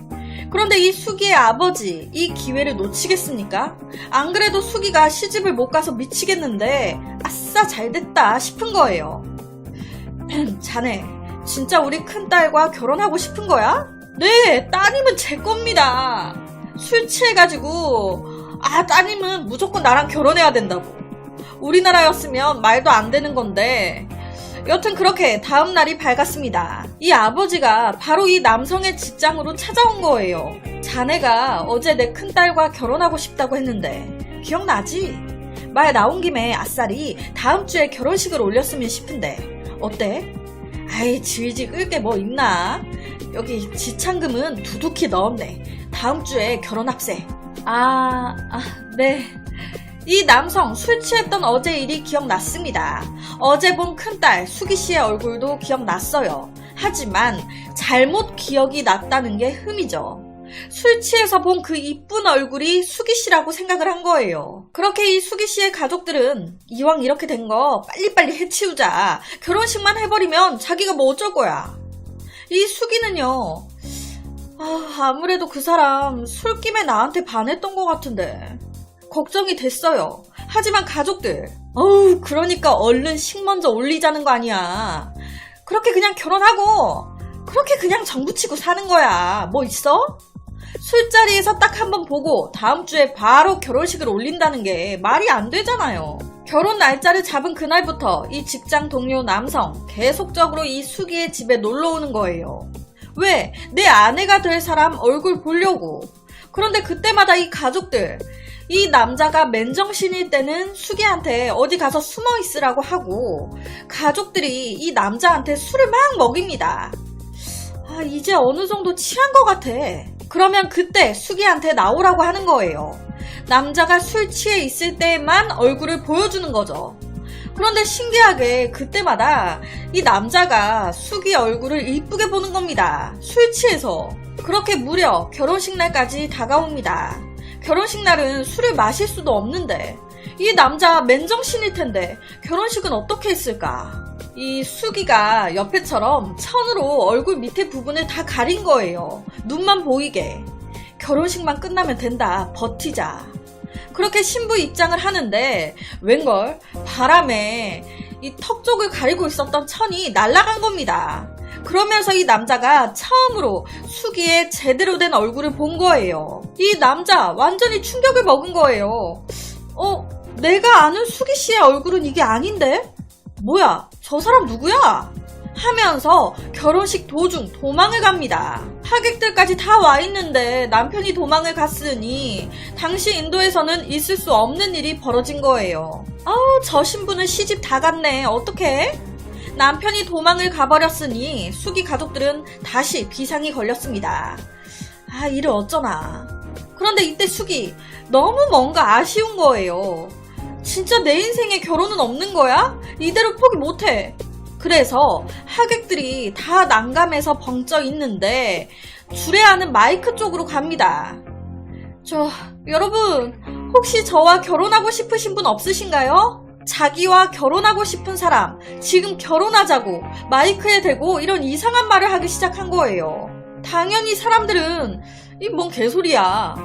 Speaker 1: 그런데 이 수기의 아버지 이 기회를 놓치겠습니까? 안 그래도 수기가 시집을 못 가서 미치겠는데 아싸 잘됐다 싶은 거예요. 자네 진짜 우리 큰딸과 결혼하고 싶은 거야? 네, 따님은 제 겁니다. 술 취해가지고 따님은 무조건 나랑 결혼해야 된다고. 우리나라였으면 말도 안 되는 건데 여튼 그렇게 다음 날이 밝았습니다. 이 아버지가 바로 이 남성의 직장으로 찾아온 거예요. 자네가 어제 내 큰딸과 결혼하고 싶다고 했는데 기억나지? 말 나온 김에 아싸리 다음 주에 결혼식을 올렸으면 싶은데 어때? 아이 질질 끌 게 뭐 있나? 여기 지참금은 두둑히 넣었네. 다음 주에 결혼합세. 네. 이 남성 술 취했던 어제 일이 기억났습니다. 어제 본 큰딸 수기씨의 얼굴도 기억났어요. 하지만 잘못 기억이 났다는 게 흠이죠. 술 취해서 본 그 이쁜 얼굴이 수기씨라고 생각을 한 거예요. 그렇게 이 수기씨의 가족들은 이왕 이렇게 된 거 빨리빨리 해치우자. 결혼식만 해버리면 자기가 뭐 어쩔 거야. 이 수기는요. 아무래도 그 사람 술김에 나한테 반했던 것 같은데. 걱정이 됐어요. 하지만 가족들 그러니까 얼른 식 먼저 올리자는 거 아니야. 그렇게 그냥 결혼하고 그렇게 그냥 정부치고 사는 거야. 뭐 있어? 술자리에서 딱 한 번 보고 다음 주에 바로 결혼식을 올린다는 게 말이 안 되잖아요. 결혼 날짜를 잡은 그날부터 이 직장 동료 남성 계속적으로 이 수기의 집에 놀러 오는 거예요. 왜? 내 아내가 될 사람 얼굴 보려고. 그런데 그때마다 이 가족들, 이 남자가 맨정신일 때는 수기한테 어디 가서 숨어 있으라고 하고 가족들이 이 남자한테 술을 막 먹입니다. 아, 이제 어느 정도 취한 것 같아. 그러면 그때 수기한테 나오라고 하는 거예요. 남자가 술 취해 있을 때만 얼굴을 보여주는 거죠. 그런데 신기하게 그때마다 이 남자가 수기 얼굴을 이쁘게 보는 겁니다. 술 취해서. 그렇게 무려 결혼식 날까지 다가옵니다. 결혼식 날은 술을 마실 수도 없는데 이 남자 맨정신일 텐데 결혼식은 어떻게 했을까? 이 수기가 옆에처럼 천으로 얼굴 밑에 부분을 다 가린 거예요. 눈만 보이게. 결혼식만 끝나면 된다. 버티자. 그렇게 신부 입장을 하는데 웬걸 바람에 이 턱 쪽을 가리고 있었던 천이 날아간 겁니다. 그러면서 이 남자가 처음으로 수기의 제대로 된 얼굴을 본 거예요. 이 남자 완전히 충격을 먹은 거예요. 내가 아는 수기 씨의 얼굴은 이게 아닌데? 뭐야, 저 사람 누구야? 하면서 결혼식 도중 도망을 갑니다. 하객들까지 다 와 있는데 남편이 도망을 갔으니 당시 인도에서는 있을 수 없는 일이 벌어진 거예요. 아우, 저 신부는 시집 다 갔네. 어떡해? 남편이 도망을 가버렸으니 수기 가족들은 다시 비상이 걸렸습니다. 아, 이를 어쩌나. 그런데 이때 수기 너무 뭔가 아쉬운 거예요. 진짜 내 인생에 결혼은 없는 거야? 이대로 포기 못해. 그래서 하객들이 다 난감해서 벙쪄 있는데 주례하는 마이크 쪽으로 갑니다. 여러분, 혹시 저와 결혼하고 싶으신 분 없으신가요? 자기와 결혼하고 싶은 사람, 지금 결혼하자고 마이크에 대고 이런 이상한 말을 하기 시작한 거예요. 당연히 사람들은 이 뭔 개소리야.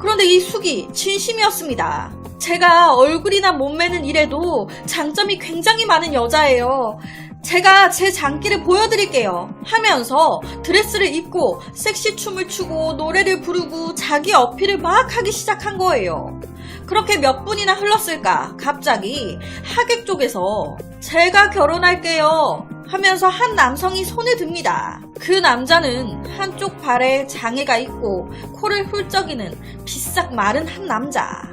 Speaker 1: 그런데 이 수기 진심이었습니다. 제가 얼굴이나 몸매는 이래도 장점이 굉장히 많은 여자예요. 제가 제 장기를 보여드릴게요 하면서 드레스를 입고 섹시 춤을 추고 노래를 부르고 자기 어필을 막 하기 시작한 거예요. 그렇게 몇 분이나 흘렀을까 갑자기 하객 쪽에서 제가 결혼할게요 하면서 한 남성이 손을 듭니다. 그 남자는 한쪽 발에 장애가 있고 코를 훌쩍이는 비싹 마른 한 남자.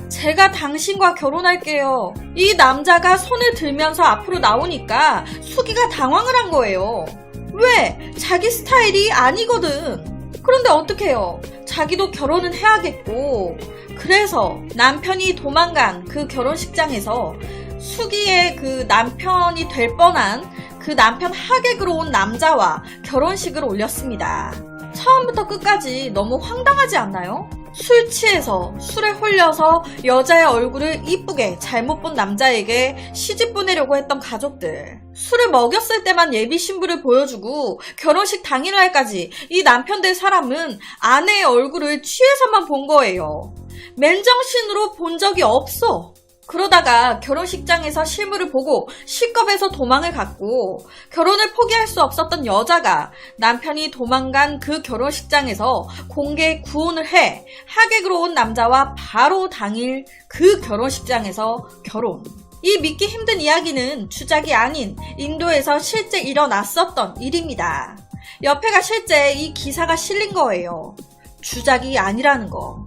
Speaker 1: 제가 당신과 결혼할게요. 이 남자가 손을 들면서 앞으로 나오니까 수기가 당황을 한 거예요. 왜? 자기 스타일이 아니거든. 그런데 어떡해요? 자기도 결혼은 해야겠고. 그래서 남편이 도망간 그 결혼식장에서 수기의 그 남편이 될 뻔한 그 남편 하객으로 온 남자와 결혼식을 올렸습니다. 처음부터 끝까지 너무 황당하지 않나요? 술 취해서 술에 홀려서 여자의 얼굴을 이쁘게 잘못 본 남자에게 시집 보내려고 했던 가족들. 술을 먹였을 때만 예비 신부를 보여주고 결혼식 당일날까지 이 남편 될 사람은 아내의 얼굴을 취해서만 본 거예요. 맨정신으로 본 적이 없어. 그러다가 결혼식장에서 실물을 보고 시겁해서 도망을 갔고 결혼을 포기할 수 없었던 여자가 남편이 도망간 그 결혼식장에서 공개 구혼을 해 하객으로 온 남자와 바로 당일 그 결혼식장에서 결혼. 이 믿기 힘든 이야기는 주작이 아닌 인도에서 실제 일어났었던 일입니다. 옆에가 실제 이 기사가 실린 거예요. 주작이 아니라는 거.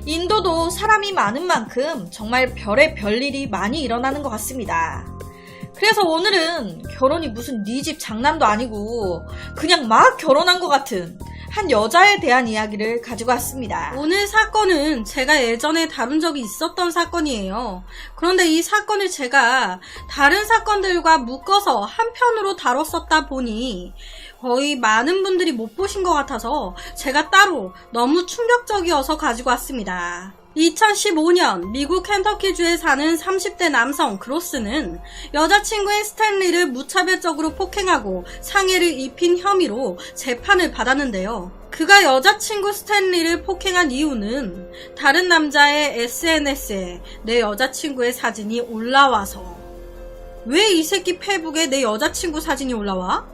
Speaker 1: 인도도 사람이 많은 만큼 정말 별의 별일이 많이 일어나는 것 같습니다. 그래서 오늘은 결혼이 무슨 네 집 장난도 아니고 그냥 막 결혼한 것 같은 한 여자에 대한 이야기를 가지고 왔습니다. 오늘 사건은 제가 예전에 다룬 적이 있었던 사건이에요. 그런데 이 사건을 제가 다른 사건들과 묶어서 한 편으로 다뤘었다 보니 거의 많은 분들이 못 보신 것 같아서 제가 따로 너무 충격적이어서 가지고 왔습니다. 2015년 미국 켄터키주에 사는 30대 남성 그로스는 여자친구인 스탠리를 무차별적으로 폭행하고 상해를 입힌 혐의로 재판을 받았는데요. 그가 여자친구 스탠리를 폭행한 이유는 다른 남자의 SNS에 내 여자친구의 사진이 올라와서. 왜 이 새끼 페이북에 내 여자친구 사진이 올라와?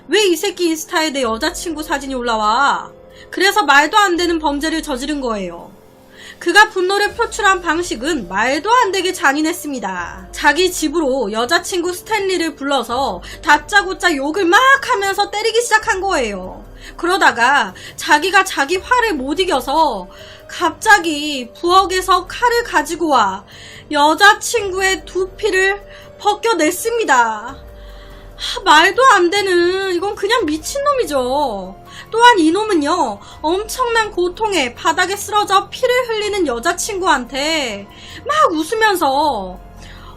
Speaker 1: 왜 이 새끼 인스타에 내 여자친구 사진이 올라와? 그래서 말도 안 되는 범죄를 저지른 거예요. 그가 분노를 표출한 방식은 말도 안 되게 잔인했습니다. 자기 집으로 여자친구 스탠리를 불러서 다짜고짜 욕을 막 하면서 때리기 시작한 거예요. 그러다가 자기가 자기 화를 못 이겨서 갑자기 부엌에서 칼을 가지고 와 여자친구의 두피를 벗겨냈습니다. 말도 안 되는, 이건 그냥 미친놈이죠. 또한 이놈은요, 엄청난 고통에 바닥에 쓰러져 피를 흘리는 여자친구한테 막 웃으면서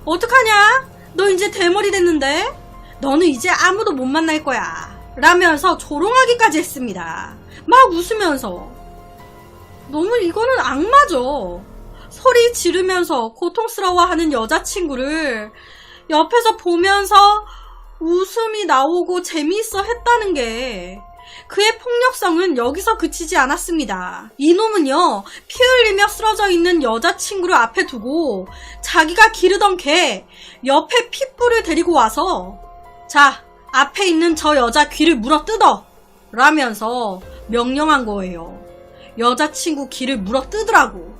Speaker 1: 어떡하냐? 너 이제 대머리 됐는데? 너는 이제 아무도 못 만날 거야. 라면서 조롱하기까지 했습니다. 막 웃으면서. 너무 이거는 악마죠. 소리 지르면서 고통스러워하는 여자친구를 옆에서 보면서 웃음이 나오고 재미있어 했다는 게 그의 폭력성은 여기서 그치지 않았습니다. 이놈은요, 피 흘리며 쓰러져 있는 여자친구를 앞에 두고 자기가 기르던 개 옆에 핏불을 데리고 와서 자, 앞에 있는 저 여자 귀를 물어 뜯어! 라면서 명령한 거예요. 여자친구 귀를 물어 뜯으라고.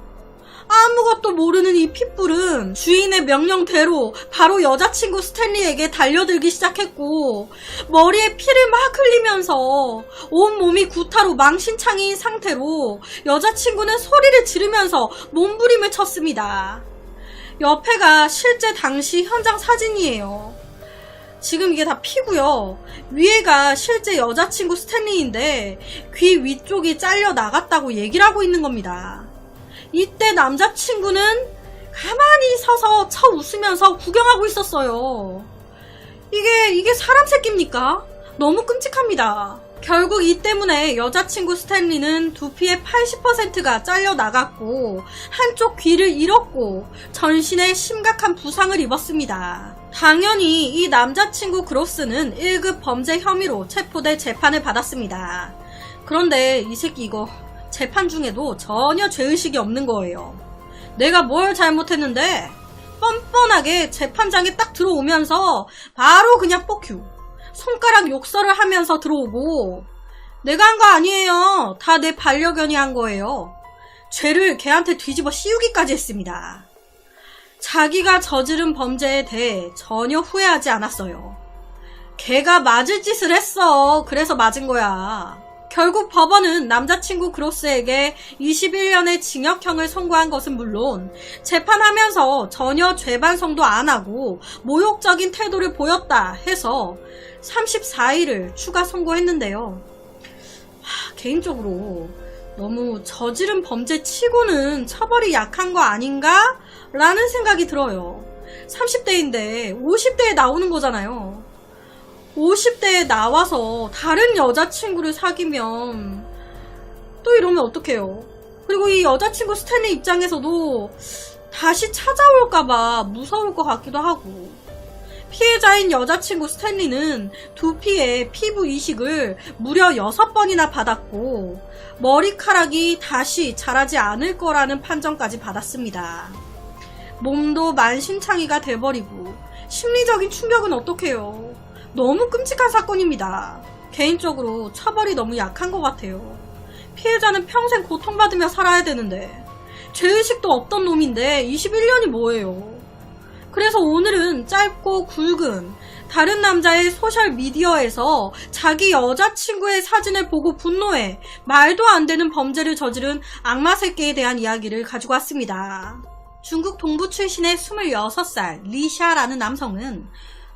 Speaker 1: 아무것도 모르는 이 핏불은 주인의 명령대로 바로 여자친구 스탠리에게 달려들기 시작했고 머리에 피를 막 흘리면서 온몸이 구타로 망신창이인 상태로 여자친구는 소리를 지르면서 몸부림을 쳤습니다. 옆에가 실제 당시 현장 사진이에요. 지금 이게 다 피고요. 위에가 실제 여자친구 스탠리인데 귀 위쪽이 잘려 나갔다고 얘기를 하고 있는 겁니다. 이때 남자친구는 가만히 서서 쳐 웃으면서 구경하고 있었어요. 이게 사람 새끼입니까? 너무 끔찍합니다. 결국 이 때문에 여자친구 스탠리는 두피의 80%가 잘려 나갔고 한쪽 귀를 잃었고 전신에 심각한 부상을 입었습니다. 당연히 이 남자친구 그로스는 1급 범죄 혐의로 체포돼 재판을 받았습니다. 그런데 이 새끼 이거 재판 중에도 전혀 죄의식이 없는 거예요. 내가 뭘 잘못했는데? 뻔뻔하게 재판장에 딱 들어오면서 바로 그냥 뻑큐. 손가락 욕설을 하면서 들어오고 내가 한 거 아니에요. 다 내 반려견이 한 거예요. 죄를 걔한테 뒤집어 씌우기까지 했습니다. 자기가 저지른 범죄에 대해 전혀 후회하지 않았어요. 걔가 맞을 짓을 했어. 그래서 맞은 거야. 결국 법원은 남자친구 그로스에게 21년의 징역형을 선고한 것은 물론 재판하면서 전혀 죄반성도 안 하고 모욕적인 태도를 보였다 해서 34일을 추가 선고했는데요. 개인적으로 너무 저지른 범죄 치고는 처벌이 약한 거 아닌가? 라는 생각이 들어요. 30대인데 50대에 나오는 거잖아요. 50대에 나와서 다른 여자친구를 사귀면 또 이러면 어떡해요. 그리고 이 여자친구 스탠리 입장에서도 다시 찾아올까봐 무서울 것 같기도 하고 피해자인 여자친구 스탠리는 두피에 피부 이식을 무려 6번이나 받았고 머리카락이 다시 자라지 않을 거라는 판정까지 받았습니다. 몸도 만신창이가 돼버리고 심리적인 충격은 어떡해요. 너무 끔찍한 사건입니다. 개인적으로 처벌이 너무 약한 것 같아요. 피해자는 평생 고통받으며 살아야 되는데 죄의식도 없던 놈인데 21년이 뭐예요. 그래서 오늘은 짧고 굵은 다른 남자의 소셜미디어에서 자기 여자친구의 사진을 보고 분노해 말도 안 되는 범죄를 저지른 악마 새끼에 대한 이야기를 가지고 왔습니다. 중국 동부 출신의 26살 리샤라는 남성은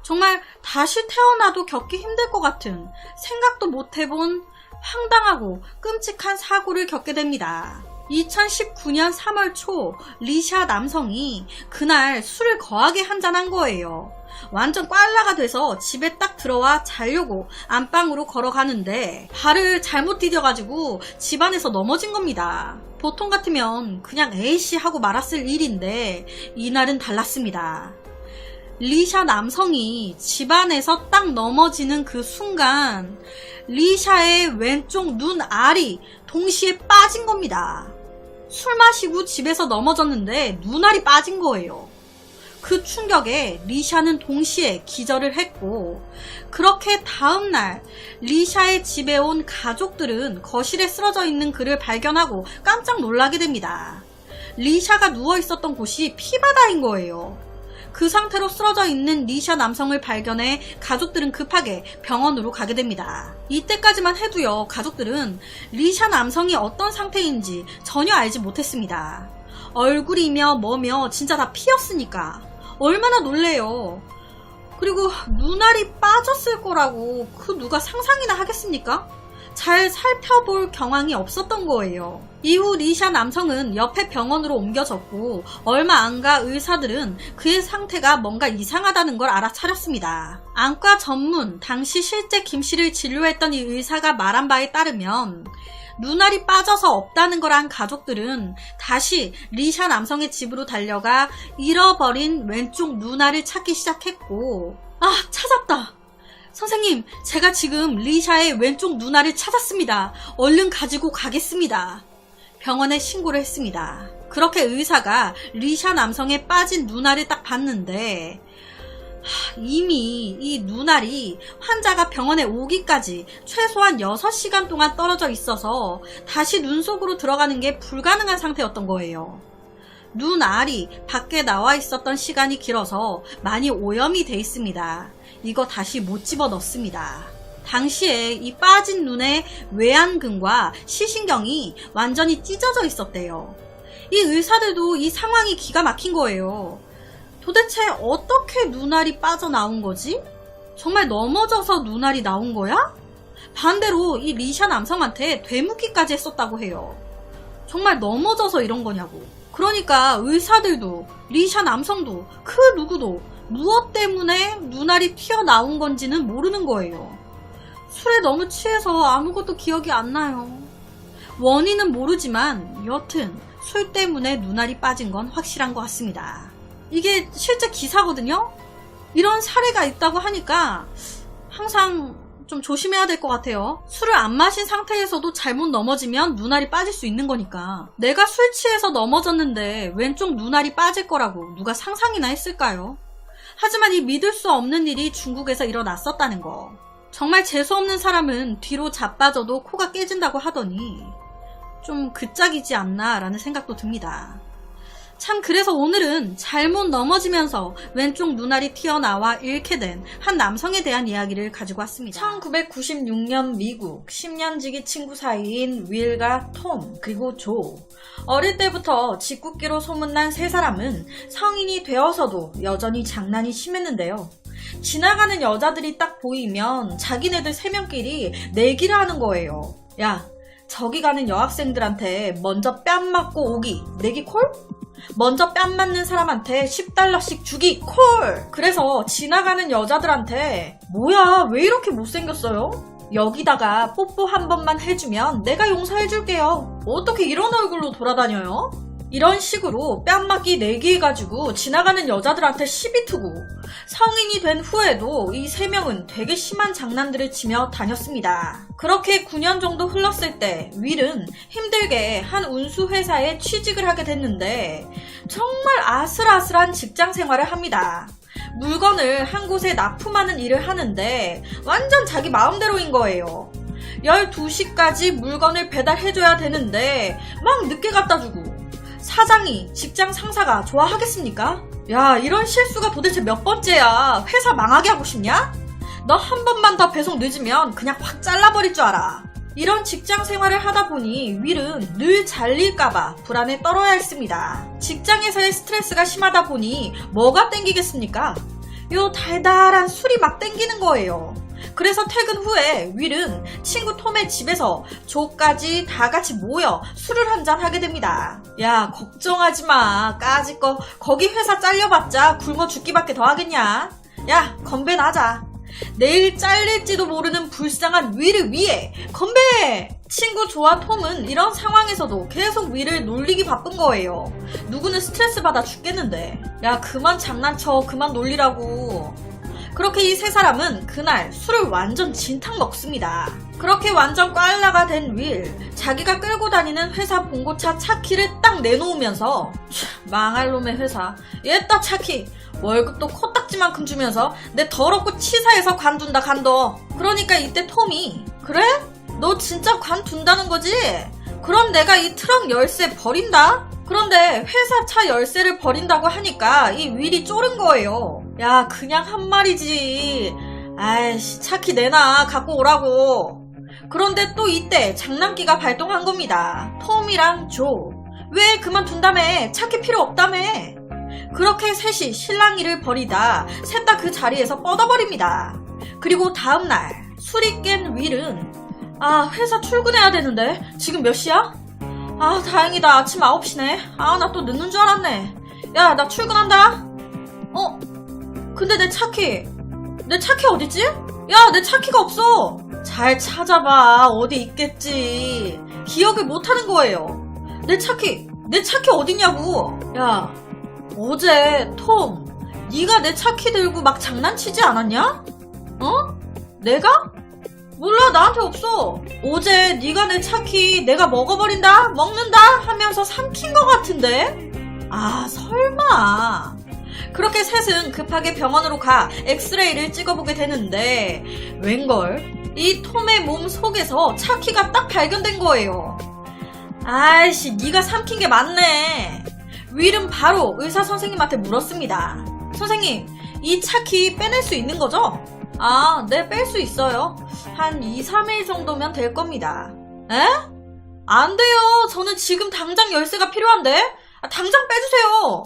Speaker 1: 정말 다시 태어나도 겪기 힘들 것 같은 생각도 못 해본 황당하고 끔찍한 사고를 겪게 됩니다. 2019년 3월 초 리샤 남성이 그날 술을 거하게 한잔한 거예요. 완전 꽐라가 돼서 집에 딱 들어와 자려고 안방으로 걸어가는데 발을 잘못 디뎌가지고 집안에서 넘어진 겁니다. 보통 같으면 그냥 에이씨 하고 말았을 일인데 이날은 달랐습니다. 리샤 남성이 집안에서 딱 넘어지는 그 순간 리샤의 왼쪽 눈알이 동시에 빠진 겁니다. 술 마시고 집에서 넘어졌는데 눈알이 빠진 거예요. 그 충격에 리샤는 동시에 기절을 했고, 그렇게 다음날 리샤의 집에 온 가족들은 거실에 쓰러져 있는 그를 발견하고 깜짝 놀라게 됩니다. 리샤가 누워 있었던 곳이 피바다인 거예요. 그 상태로 쓰러져 있는 리샤 남성을 발견해 가족들은 급하게 병원으로 가게 됩니다. 이때까지만 해도요, 가족들은 리샤 남성이 어떤 상태인지 전혀 알지 못했습니다. 얼굴이며 뭐며 진짜 다 피였으니까 얼마나 놀래요. 그리고 눈알이 빠졌을 거라고 그 누가 상상이나 하겠습니까? 잘 살펴볼 경황이 없었던 거예요. 이후 리샤 남성은 옆에 병원으로 옮겨졌고, 얼마 안 가 의사들은 그의 상태가 뭔가 이상하다는 걸 알아차렸습니다. 안과 전문, 당시 실제 김 씨를 진료했던 이 의사가 말한 바에 따르면 눈알이 빠져서 없다는 걸 안 가족들은 다시 리샤 남성의 집으로 달려가 잃어버린 왼쪽 눈알을 찾기 시작했고, 아, 찾았다! 선생님, 제가 지금 리샤의 왼쪽 눈알을 찾았습니다. 얼른 가지고 가겠습니다. 병원에 신고를 했습니다. 그렇게 의사가 리샤 남성의 빠진 눈알을 딱 봤는데, 이미 이 눈알이 환자가 병원에 오기까지 최소한 6시간 동안 떨어져 있어서 다시 눈 속으로 들어가는 게 불가능한 상태였던 거예요. 눈알이 밖에 나와 있었던 시간이 길어서 많이 오염이 돼 있습니다. 이거 다시 못 집어넣습니다. 당시에 이 빠진 눈의 외안근과 시신경이 완전히 찢어져 있었대요. 이 의사들도 이 상황이 기가 막힌 거예요. 도대체 어떻게 눈알이 빠져나온 거지? 정말 넘어져서 눈알이 나온 거야? 반대로 이 리샤 남성한테 되묻기까지 했었다고 해요. 정말 넘어져서 이런 거냐고. 그러니까 의사들도 리샤 남성도 그 누구도 무엇 때문에 눈알이 튀어나온 건지는 모르는 거예요. 술에 너무 취해서 아무것도 기억이 안 나요. 원인은 모르지만 여튼 술 때문에 눈알이 빠진 건 확실한 것 같습니다. 이게 실제 기사거든요? 이런 사례가 있다고 하니까 항상 좀 조심해야 될 것 같아요. 술을 안 마신 상태에서도 잘못 넘어지면 눈알이 빠질 수 있는 거니까. 내가 술 취해서 넘어졌는데 왼쪽 눈알이 빠질 거라고 누가 상상이나 했을까요? 하지만 이 믿을 수 없는 일이 중국에서 일어났었다는 거. 정말 재수없는 사람은 뒤로 자빠져도 코가 깨진다고 하더니 좀 그짝이지 않나 라는 생각도 듭니다. 참, 그래서 오늘은 잘못 넘어지면서 왼쪽 눈알이 튀어나와 잃게 된 한 남성에 대한 이야기를 가지고 왔습니다. 1996년 미국 10년지기 친구 사이인 윌과 톰 그리고 조. 어릴 때부터 짓궂기로 소문난 세 사람은 성인이 되어서도 여전히 장난이 심했는데요. 지나가는 여자들이 딱 보이면 자기네들 세 명끼리 내기를 하는 거예요. 야, 저기 가는 여학생들한테 먼저 뺨 맞고 오기 내기 콜? 먼저 뺨 맞는 사람한테 $10씩 주기 콜! 그래서 지나가는 여자들한테 뭐야, 왜 이렇게 못생겼어요? 여기다가 뽀뽀 한 번만 해주면 내가 용서해줄게요. 어떻게 이런 얼굴로 돌아다녀요? 이런 식으로 뺨 맞기 내기 해가지고 지나가는 여자들한테 시비 투고, 성인이 된 후에도 이 세 명은 되게 심한 장난들을 치며 다녔습니다. 그렇게 9년 정도 흘렀을 때 윌은 힘들게 한 운수회사에 취직을 하게 됐는데 정말 아슬아슬한 직장 생활을 합니다. 물건을 한 곳에 납품하는 일을 하는데 완전 자기 마음대로인 거예요. 12시까지 물건을 배달해줘야 되는데 막 늦게 갖다 주고, 사장이, 직장 상사가 좋아하겠습니까? 야, 이런 실수가 도대체 몇 번째야. 회사 망하게 하고 싶냐? 너 한 번만 더 배송 늦으면 그냥 확 잘라버릴 줄 알아. 이런 직장 생활을 하다 보니 윌은 늘 잘릴까봐 불안에 떨어야 했습니다. 직장에서의 스트레스가 심하다 보니 뭐가 땡기겠습니까? 요 달달한 술이 막 땡기는 거예요. 그래서 퇴근 후에 윌은 친구 톰의 집에서 조까지 다 같이 모여 술을 한잔 하게 됩니다. 야, 걱정하지 마. 까짓 거 거기 회사 잘려봤자 굶어 죽기밖에 더 하겠냐? 야, 건배나 하자. 내일 잘릴지도 모르는 불쌍한 윌을 위해 건배! 친구 조와 톰은 이런 상황에서도 계속 윌을 놀리기 바쁜 거예요. 누구는 스트레스 받아 죽겠는데. 야, 그만 장난쳐. 그만 놀리라고. 그렇게 이 세 사람은 그날 술을 완전 진탕 먹습니다. 그렇게 완전 꽐라가 된 윌, 자기가 끌고 다니는 회사 봉고차 차키를 딱 내놓으면서 망할 놈의 회사, 얘따 차키 월급도 코딱지만큼 주면서 내 더럽고 치사해서 관둔다 간둬. 그러니까 이때 톰이, 그래? 너 진짜 관둔다는 거지? 그럼 내가 이 트럭 열쇠 버린다? 그런데 회사 차 열쇠를 버린다고 하니까 이 윌이 쫄은 거예요. 야, 그냥 한 말이지. 아이씨, 차키 내놔, 갖고 오라고. 그런데 또 이때 장난기가 발동한 겁니다. 톰이랑 조. 왜 그만둔다며? 차키 필요 없다며? 그렇게 셋이 실랑이를 벌이다 셋 다 그 자리에서 뻗어버립니다. 그리고 다음날 술이 깬 윌은 회사 출근해야 되는데 지금 몇 시야? 다행이다. 아침 9시네. 나 또 늦는 줄 알았네. 야, 나 출근한다. 근데 내 차키 어딨지? 야, 내 차키가 없어. 잘 찾아봐. 어디 있겠지. 기억을 못하는 거예요. 내 차키 어딨냐고. 야, 어제 톰, 네가 내 차키 들고 막 장난치지 않았냐? 내가? 몰라, 나한테 없어. 어제 네가 내 차키 내가 먹는다 하면서 삼킨 것 같은데? 설마. 그렇게 셋은 급하게 병원으로 가 엑스레이를 찍어보게 되는데 웬걸? 이 톰의 몸 속에서 차키가 딱 발견된 거예요. 아이씨, 네가 삼킨 게 맞네. 윌은 바로 의사 선생님한테 물었습니다. 선생님, 이 차키 빼낼 수 있는 거죠? 네, 뺄 수 있어요. 한 2, 3일 정도면 될 겁니다. 에? 안 돼요. 저는 지금 당장 열쇠가 필요한데? 당장 빼주세요.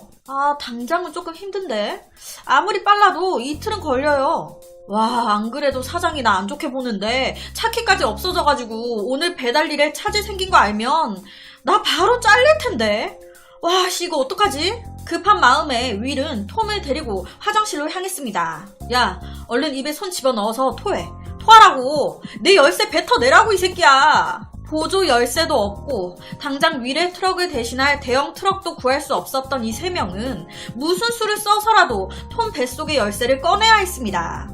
Speaker 1: 당장은 조금 힘든데. 아무리 빨라도 이틀은 걸려요. 와, 안 그래도 사장이 나 안 좋게 보는데 차키까지 없어져가지고 오늘 배달일에 차질 생긴 거 알면 나 바로 잘릴 텐데. 와, 이거 어떡하지? 급한 마음에 윌은 톰을 데리고 화장실로 향했습니다. 야, 얼른 입에 손 집어넣어서 토해. 토하라고. 내 열쇠 뱉어내라고, 이 새끼야. 보조 열쇠도 없고 당장 윌의 트럭을 대신할 대형 트럭도 구할 수 없었던 이 세 명은 무슨 수를 써서라도 톰 뱃속의 열쇠를 꺼내야 했습니다.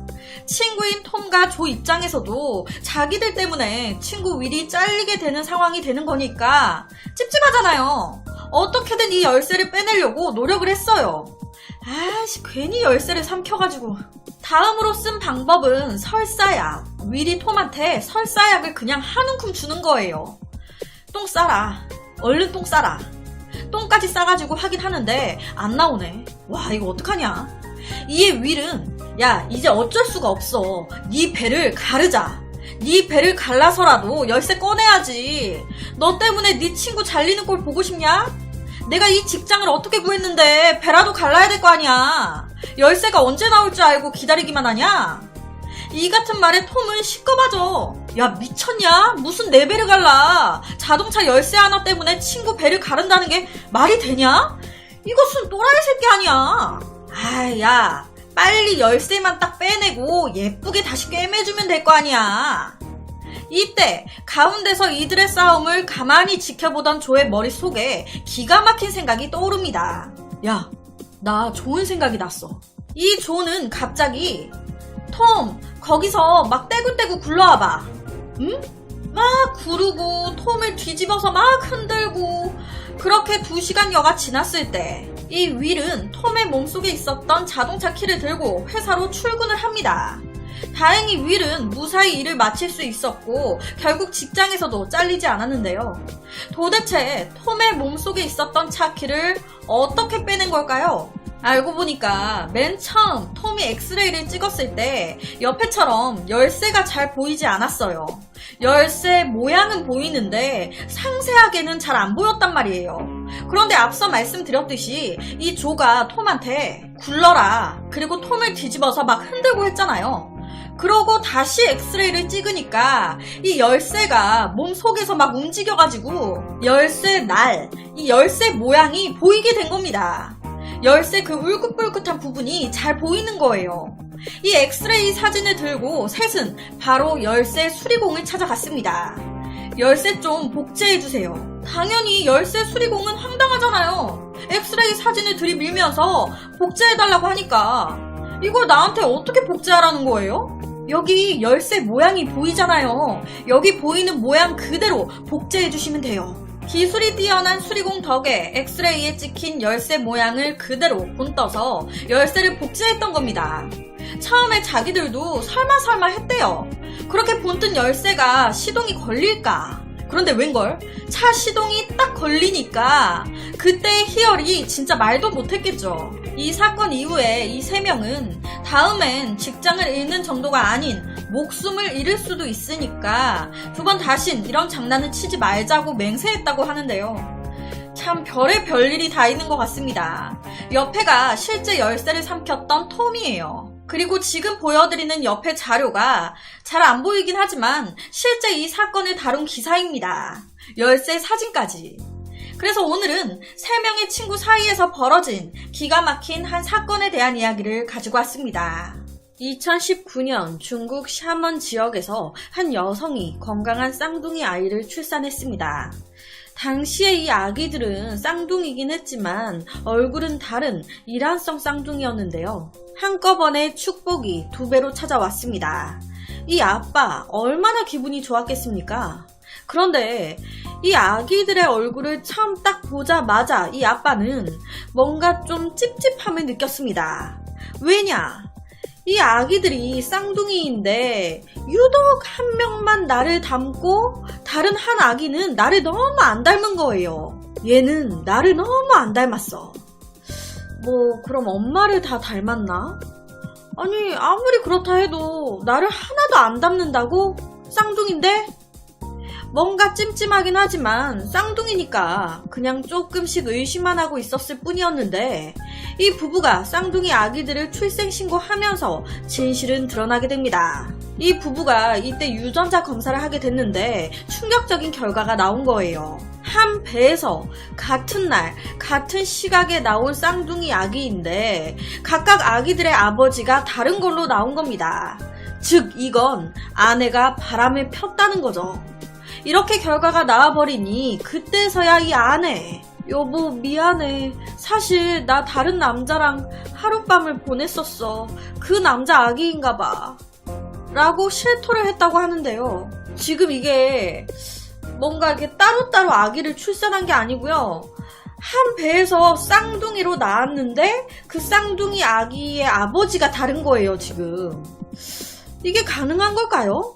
Speaker 1: 친구인 톰과 조 입장에서도 자기들 때문에 친구 윌이 잘리게 되는 상황이 되는 거니까 찝찝하잖아요. 어떻게든 이 열쇠를 빼내려고 노력을 했어요. 괜히 열쇠를 삼켜가지고. 다음으로 쓴 방법은 설사약. 윌이 톰한테 설사약을 그냥 한 움큼 주는 거예요. 똥 싸라. 얼른 똥 싸라. 똥까지 싸가지고 하긴 하는데 안 나오네. 와, 이거 어떡하냐. 이에 윌은 야, 이제 어쩔 수가 없어. 네 배를 가르자. 네 배를 갈라서라도 열쇠 꺼내야지. 너 때문에 네 친구 잘리는 꼴 보고 싶냐? 내가 이 직장을 어떻게 구했는데 배라도 갈라야 될 거 아니야. 열쇠가 언제 나올 줄 알고 기다리기만 하냐? 이 같은 말에 톰은 시꺼봐져. 야, 미쳤냐? 무슨 내 배를 갈라. 자동차 열쇠 하나 때문에 친구 배를 가른다는 게 말이 되냐? 이것은 또라이 새끼 아니야. 야, 빨리 열쇠만 딱 빼내고 예쁘게 다시 꿰매주면 될 거 아니야. 이때 가운데서 이들의 싸움을 가만히 지켜보던 조의 머릿속에 기가 막힌 생각이 떠오릅니다. 야, 나 좋은 생각이 났어. 이 조는 갑자기 톰, 거기서 막 떼굴떼굴 굴러와봐. 응? 막 구르고 톰을 뒤집어서 막 흔들고. 그렇게 2시간여가 지났을 때 이 윌은 톰의 몸속에 있었던 자동차 키를 들고 회사로 출근을 합니다. 다행히 윌은 무사히 일을 마칠 수 있었고 결국 직장에서도 잘리지 않았는데요. 도대체 톰의 몸속에 있었던 차키를 어떻게 빼낸 걸까요? 알고 보니까 맨 처음 톰이 엑스레이를 찍었을 때 옆에처럼 열쇠가 잘 보이지 않았어요. 열쇠 모양은 보이는데 상세하게는 잘 안 보였단 말이에요. 그런데 앞서 말씀드렸듯이 이 조가 톰한테 굴러라, 그리고 톰을 뒤집어서 막 흔들고 했잖아요. 그러고 다시 엑스레이를 찍으니까 이 열쇠가 몸 속에서 막 움직여가지고 열쇠 이 열쇠 모양이 보이게 된 겁니다. 열쇠 그 울긋불긋한 부분이 잘 보이는 거예요. 이 엑스레이 사진을 들고 셋은 바로 열쇠 수리공을 찾아갔습니다. 열쇠 좀 복제해주세요. 당연히 열쇠 수리공은 황당하잖아요. 엑스레이 사진을 들이밀면서 복제해달라고 하니까 이걸 나한테 어떻게 복제하라는 거예요? 여기 열쇠 모양이 보이잖아요. 여기 보이는 모양 그대로 복제해주시면 돼요. 기술이 뛰어난 수리공 덕에 엑스레이에 찍힌 열쇠 모양을 그대로 본떠서 열쇠를 복제했던 겁니다. 처음에 자기들도 설마 했대요. 그렇게 본뜬 열쇠가 시동이 걸릴까? 그런데 웬걸? 차 시동이 딱 걸리니까 그때의 희열이 진짜 말도 못했겠죠. 이 사건 이후에 이 세 명은 다음엔 직장을 잃는 정도가 아닌 목숨을 잃을 수도 있으니까 두 번 다신 이런 장난을 치지 말자고 맹세했다고 하는데요. 참 별의 별일이 다 있는 것 같습니다. 옆에가 실제 열쇠를 삼켰던 톰이에요. 그리고 지금 보여드리는 옆에 자료가 잘 안 보이긴 하지만 실제 이 사건을 다룬 기사입니다. 열쇠 사진까지. 그래서 오늘은 세 명의 친구 사이에서 벌어진 기가 막힌 한 사건에 대한 이야기를 가지고 왔습니다. 2019년 중국 샤먼 지역에서 한 여성이 건강한 쌍둥이 아이를 출산했습니다. 당시에 이 아기들은 쌍둥이긴 했지만 얼굴은 다른 이란성 쌍둥이였는데요. 한꺼번에 축복이 2배로 찾아왔습니다. 이 아빠 얼마나 기분이 좋았겠습니까? 그런데 이 아기들의 얼굴을 처음 딱 보자마자 이 아빠는 뭔가 좀 찝찝함을 느꼈습니다. 왜냐? 이 아기들이 쌍둥이인데 유독 한 명만 나를 닮고 다른 한 아기는 나를 너무 안 닮은 거예요. 얘는 나를 너무 안 닮았어. 그럼 엄마를 다 닮았나? 아니 아무리 그렇다 해도 나를 하나도 안 닮는다고? 쌍둥이인데? 뭔가 찜찜하긴 하지만 쌍둥이니까 그냥 조금씩 의심만 하고 있었을 뿐이었는데 이 부부가 쌍둥이 아기들을 출생신고하면서 진실은 드러나게 됩니다. 이 부부가 이때 유전자 검사를 하게 됐는데 충격적인 결과가 나온 거예요. 한 배에서 같은 날 같은 시각에 나온 쌍둥이 아기인데 각각 아기들의 아버지가 다른 걸로 나온 겁니다. 즉 이건 아내가 바람을 폈다는 거죠. 이렇게 결과가 나와버리니 그때서야 이 아내, 여보 미안해. 사실 나 다른 남자랑 하룻밤을 보냈었어. 그 남자 아기인가봐. 라고 실토를 했다고 하는데요. 지금 이게 뭔가 이렇게 따로따로 아기를 출산한 게 아니고요. 한 배에서 쌍둥이로 낳았는데 그 쌍둥이 아기의 아버지가 다른 거예요, 지금. 이게 가능한 걸까요?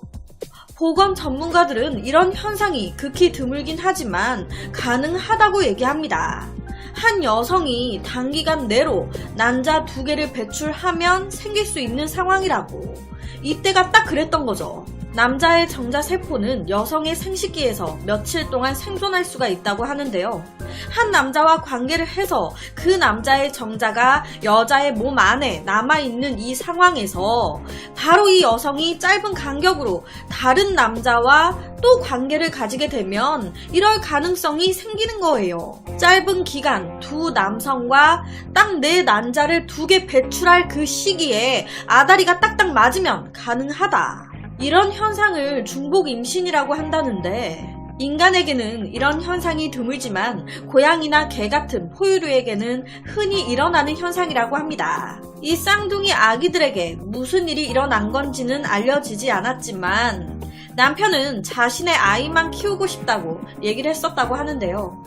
Speaker 1: 보건 전문가들은 이런 현상이 극히 드물긴 하지만 가능하다고 얘기합니다. 한 여성이 단기간 내로 난자 2개를 배출하면 생길 수 있는 상황이라고. 이때가 딱 그랬던 거죠. 남자의 정자세포는 여성의 생식기에서 며칠 동안 생존할 수가 있다고 하는데요. 한 남자와 관계를 해서 그 남자의 정자가 여자의 몸 안에 남아있는 이 상황에서 바로 이 여성이 짧은 간격으로 다른 남자와 또 관계를 가지게 되면 이럴 가능성이 생기는 거예요. 짧은 기간 두 남성과 딱 내 난자를 2개 배출할 그 시기에 아다리가 딱딱 맞으면 가능하다. 이런 현상을 중복 임신이라고 한다는데 인간에게는 이런 현상이 드물지만 고양이나 개 같은 포유류에게는 흔히 일어나는 현상이라고 합니다. 이 쌍둥이 아기들에게 무슨 일이 일어난 건지는 알려지지 않았지만 남편은 자신의 아이만 키우고 싶다고 얘기를 했었다고 하는데요.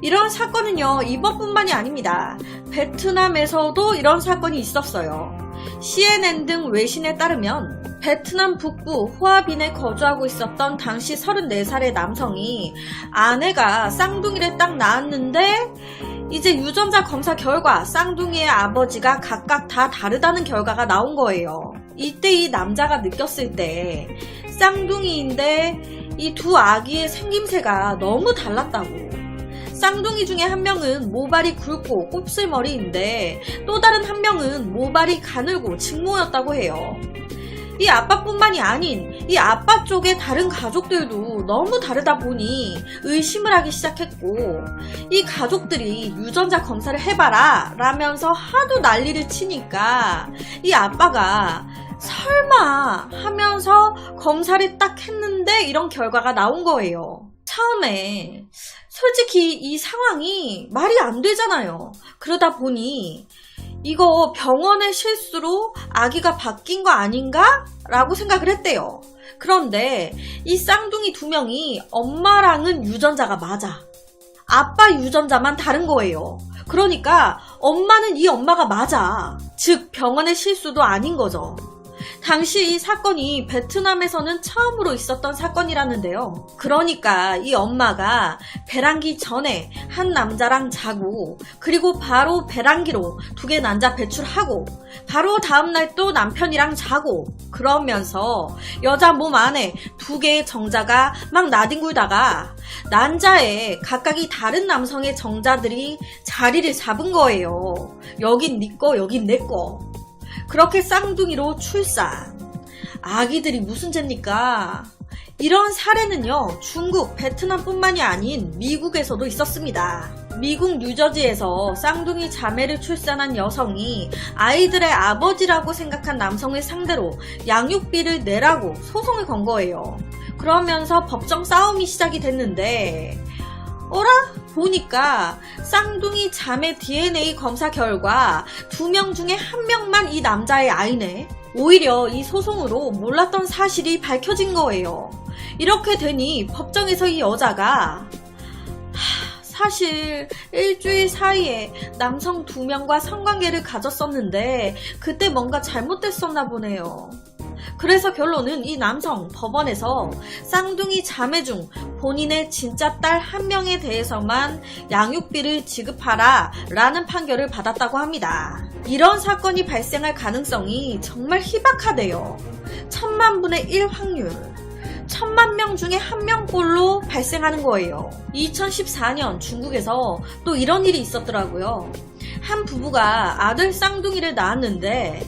Speaker 1: 이런 사건은요, 이번뿐만이 아닙니다. 베트남에서도 이런 사건이 있었어요. CNN 등 외신에 따르면 베트남 북부 호아빈에 거주하고 있었던 당시 34살의 남성이 아내가 쌍둥이를 딱 낳았는데 이제 유전자 검사 결과 쌍둥이의 아버지가 각각 다 다르다는 결과가 나온 거예요. 이때 이 남자가 느꼈을 때 쌍둥이인데 이 두 아기의 생김새가 너무 달랐다고. 쌍둥이 중에 한 명은 모발이 굵고 곱슬머리인데 또 다른 한 명은 모발이 가늘고 직모였다고 해요. 이 아빠뿐만이 아닌 이 아빠 쪽의 다른 가족들도 너무 다르다 보니 의심을 하기 시작했고 이 가족들이 유전자 검사를 해봐라 라면서 하도 난리를 치니까 이 아빠가 설마 하면서 검사를 딱 했는데 이런 결과가 나온 거예요. 처음에 솔직히 이 상황이 말이 안 되잖아요. 그러다 보니 이거 병원의 실수로 아기가 바뀐 거 아닌가? 라고 생각을 했대요. 그런데 이 쌍둥이 2명이 엄마랑은 유전자가 맞아. 아빠 유전자만 다른 거예요. 그러니까 엄마는 이 엄마가 맞아. 즉 병원의 실수도 아닌 거죠. 당시 이 사건이 베트남에서는 처음으로 있었던 사건이라는데요. 그러니까 이 엄마가 배란기 전에 한 남자랑 자고 그리고 바로 배란기로 2개 난자 배출하고 바로 다음날 또 남편이랑 자고 그러면서 여자 몸 안에 2개의 정자가 막 나뒹굴다가 난자에 각각이 다른 남성의 정자들이 자리를 잡은 거예요. 여긴 네 거, 여긴 내 거. 그렇게 쌍둥이로 출산. 아기들이 무슨 죄입니까? 이런 사례는요, 중국, 베트남뿐만이 아닌 미국에서도 있었습니다. 미국 뉴저지에서 쌍둥이 자매를 출산한 여성이 아이들의 아버지라고 생각한 남성을 상대로 양육비를 내라고 소송을 건 거예요. 그러면서 법정 싸움이 시작이 됐는데 어라? 보니까 쌍둥이 자매 DNA 검사 결과 2명 중에 1명만 이 남자의 아이네. 오히려 이 소송으로 몰랐던 사실이 밝혀진 거예요. 이렇게 되니 법정에서 이 여자가 사실 일주일 사이에 남성 2명과 성관계를 가졌었는데 그때 뭔가 잘못됐었나 보네요. 그래서 결론은 이 남성 법원에서 쌍둥이 자매 중 본인의 진짜 딸 1명에 대해서만 양육비를 지급하라 라는 판결을 받았다고 합니다. 이런 사건이 발생할 가능성이 정말 희박하대요. 1000만 분의 1 확률. 1000만 명 중에 1명꼴로 발생하는 거예요. 2014년 중국에서 또 이런 일이 있었더라고요. 한 부부가 아들 쌍둥이를 낳았는데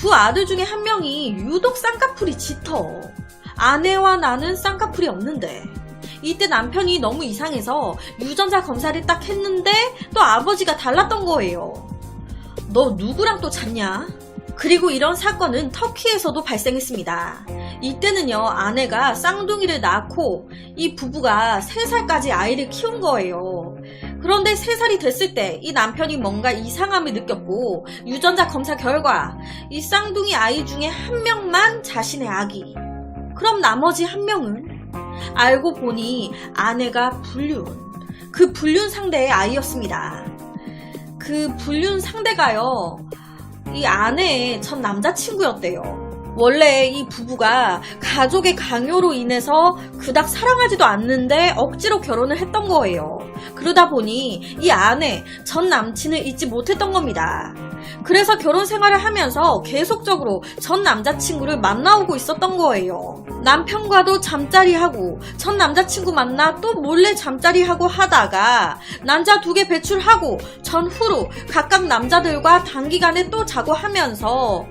Speaker 1: 2 아들 중에 1명이 유독 쌍꺼풀이 짙어. 아내와 나는 쌍꺼풀이 없는데 이때 남편이 너무 이상해서 유전자 검사를 딱 했는데 또 아버지가 달랐던 거예요. 너 누구랑 또 잤냐? 그리고 이런 사건은 터키에서도 발생했습니다. 이때는요, 아내가 쌍둥이를 낳고 이 부부가 3살까지 아이를 키운 거예요. 그런데 3살이 됐을 때 이 남편이 뭔가 이상함을 느꼈고 유전자 검사 결과 이 쌍둥이 아이 중에 1명만 자신의 아기. 그럼 나머지 1명은? 알고 보니 아내가 불륜. 그 불륜 상대의 아이였습니다. 그 불륜 상대가요, 이 아내의 전 남자친구였대요. 원래 이 부부가 가족의 강요로 인해서 그닥 사랑하지도 않는데 억지로 결혼을 했던 거예요. 그러다 보니 이 아내, 전 남친을 잊지 못했던 겁니다. 그래서 결혼 생활을 하면서 계속적으로 전 남자친구를 만나오고 있었던 거예요. 남편과도 잠자리하고 전 남자친구 만나 또 몰래 잠자리하고 하다가 난자 2개 배출하고 전후로 각각 남자들과 단기간에 또 자고 하면서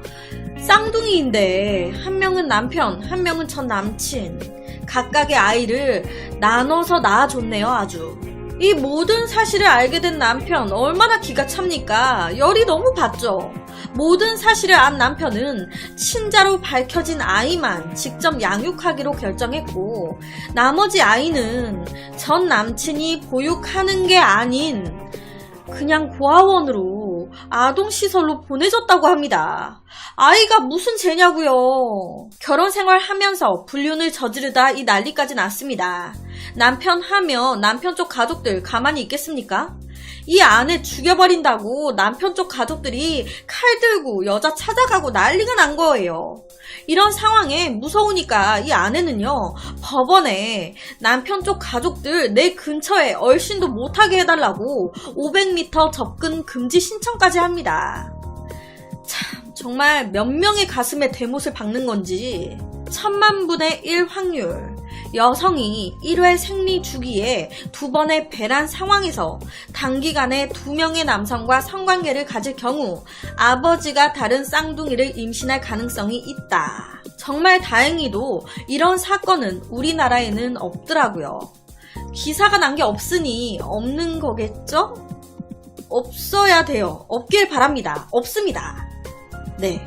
Speaker 1: 쌍둥이인데 1명은 남편, 1명은 전 남친, 각각의 아이를 나눠서 낳아줬네요. 아주. 이 모든 사실을 알게 된 남편 얼마나 기가 찹니까? 열이 너무 받죠. 모든 사실을 안 남편은 친자로 밝혀진 아이만 직접 양육하기로 결정했고 나머지 아이는 전 남친이 보육하는 게 아닌 그냥 고아원으로 아동시설로 보내줬다고 합니다. 아이가 무슨 죄냐고요. 결혼 생활하면서 불륜을 저지르다 이 난리까지 났습니다. 남편 하면 남편 쪽 가족들 가만히 있겠습니까? 이 아내 죽여버린다고 남편 쪽 가족들이 칼 들고 여자 찾아가고 난리가 난 거예요. 이런 상황에 무서우니까 이 아내는요, 법원에 남편 쪽 가족들 내 근처에 얼씬도 못하게 해달라고 500m 접근 금지 신청까지 합니다. 참, 정말 몇 명의 가슴에 대못을 박는 건지. 1000만 분의 1 확률. 여성이 1회 생리 주기에 2번의 배란 상황에서 단기간에 2명의 남성과 성관계를 가질 경우 아버지가 다른 쌍둥이를 임신할 가능성이 있다. 정말 다행히도 이런 사건은 우리나라에는 없더라고요. 기사가 난 게 없으니 없는 거겠죠? 없어야 돼요. 없길 바랍니다. 없습니다. 네.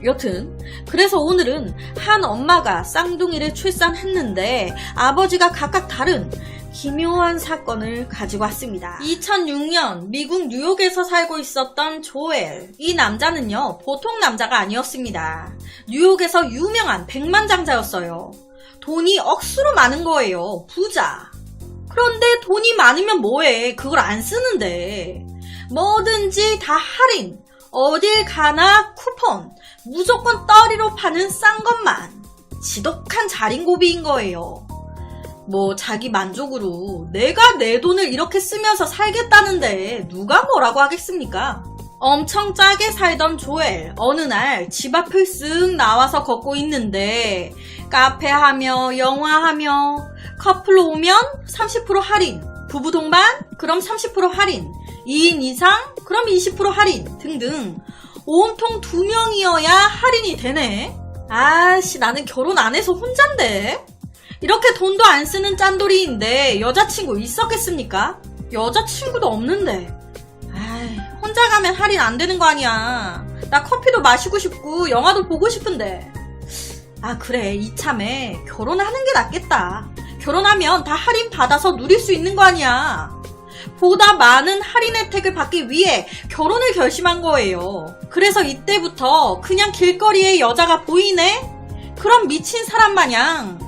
Speaker 1: 여튼 그래서 오늘은 한 엄마가 쌍둥이를 출산했는데 아버지가 각각 다른 기묘한 사건을 가지고 왔습니다. 2006년 미국 뉴욕에서 살고 있었던 조엘. 이 남자는요, 보통 남자가 아니었습니다. 뉴욕에서 유명한 백만장자였어요. 돈이 억수로 많은 거예요. 부자. 그런데 돈이 많으면 뭐해? 그걸 안 쓰는데. 뭐든지 다 할인. 어딜 가나 쿠폰. 무조건 떨이로 파는 싼 것만. 지독한 자린고비인 거예요. 뭐 자기 만족으로 내가 내 돈을 이렇게 쓰면서 살겠다는데 누가 뭐라고 하겠습니까? 엄청 짜게 살던 조엘. 어느 날 집 앞을 쓱 나와서 걷고 있는데 카페하며 영화하며 커플로 오면 30% 할인, 부부 동반? 그럼 30% 할인, 2인 이상? 그럼 20% 할인 등등 온통 2명이어야 할인이 되네. 아씨, 나는 결혼 안 해서 혼잔데. 이렇게 돈도 안 쓰는 짠돌이인데 여자친구 있었겠습니까? 여자친구도 없는데. 아이, 혼자 가면 할인 안 되는 거 아니야. 나 커피도 마시고 싶고 영화도 보고 싶은데. 아, 그래, 이참에 결혼하는 게 낫겠다. 결혼하면 다 할인 받아서 누릴 수 있는 거 아니야. 보다 많은 할인 혜택을 받기 위해 결혼을 결심한 거예요. 그래서 이때부터 그냥 길거리에 여자가 보이네? 그럼 미친 사람 마냥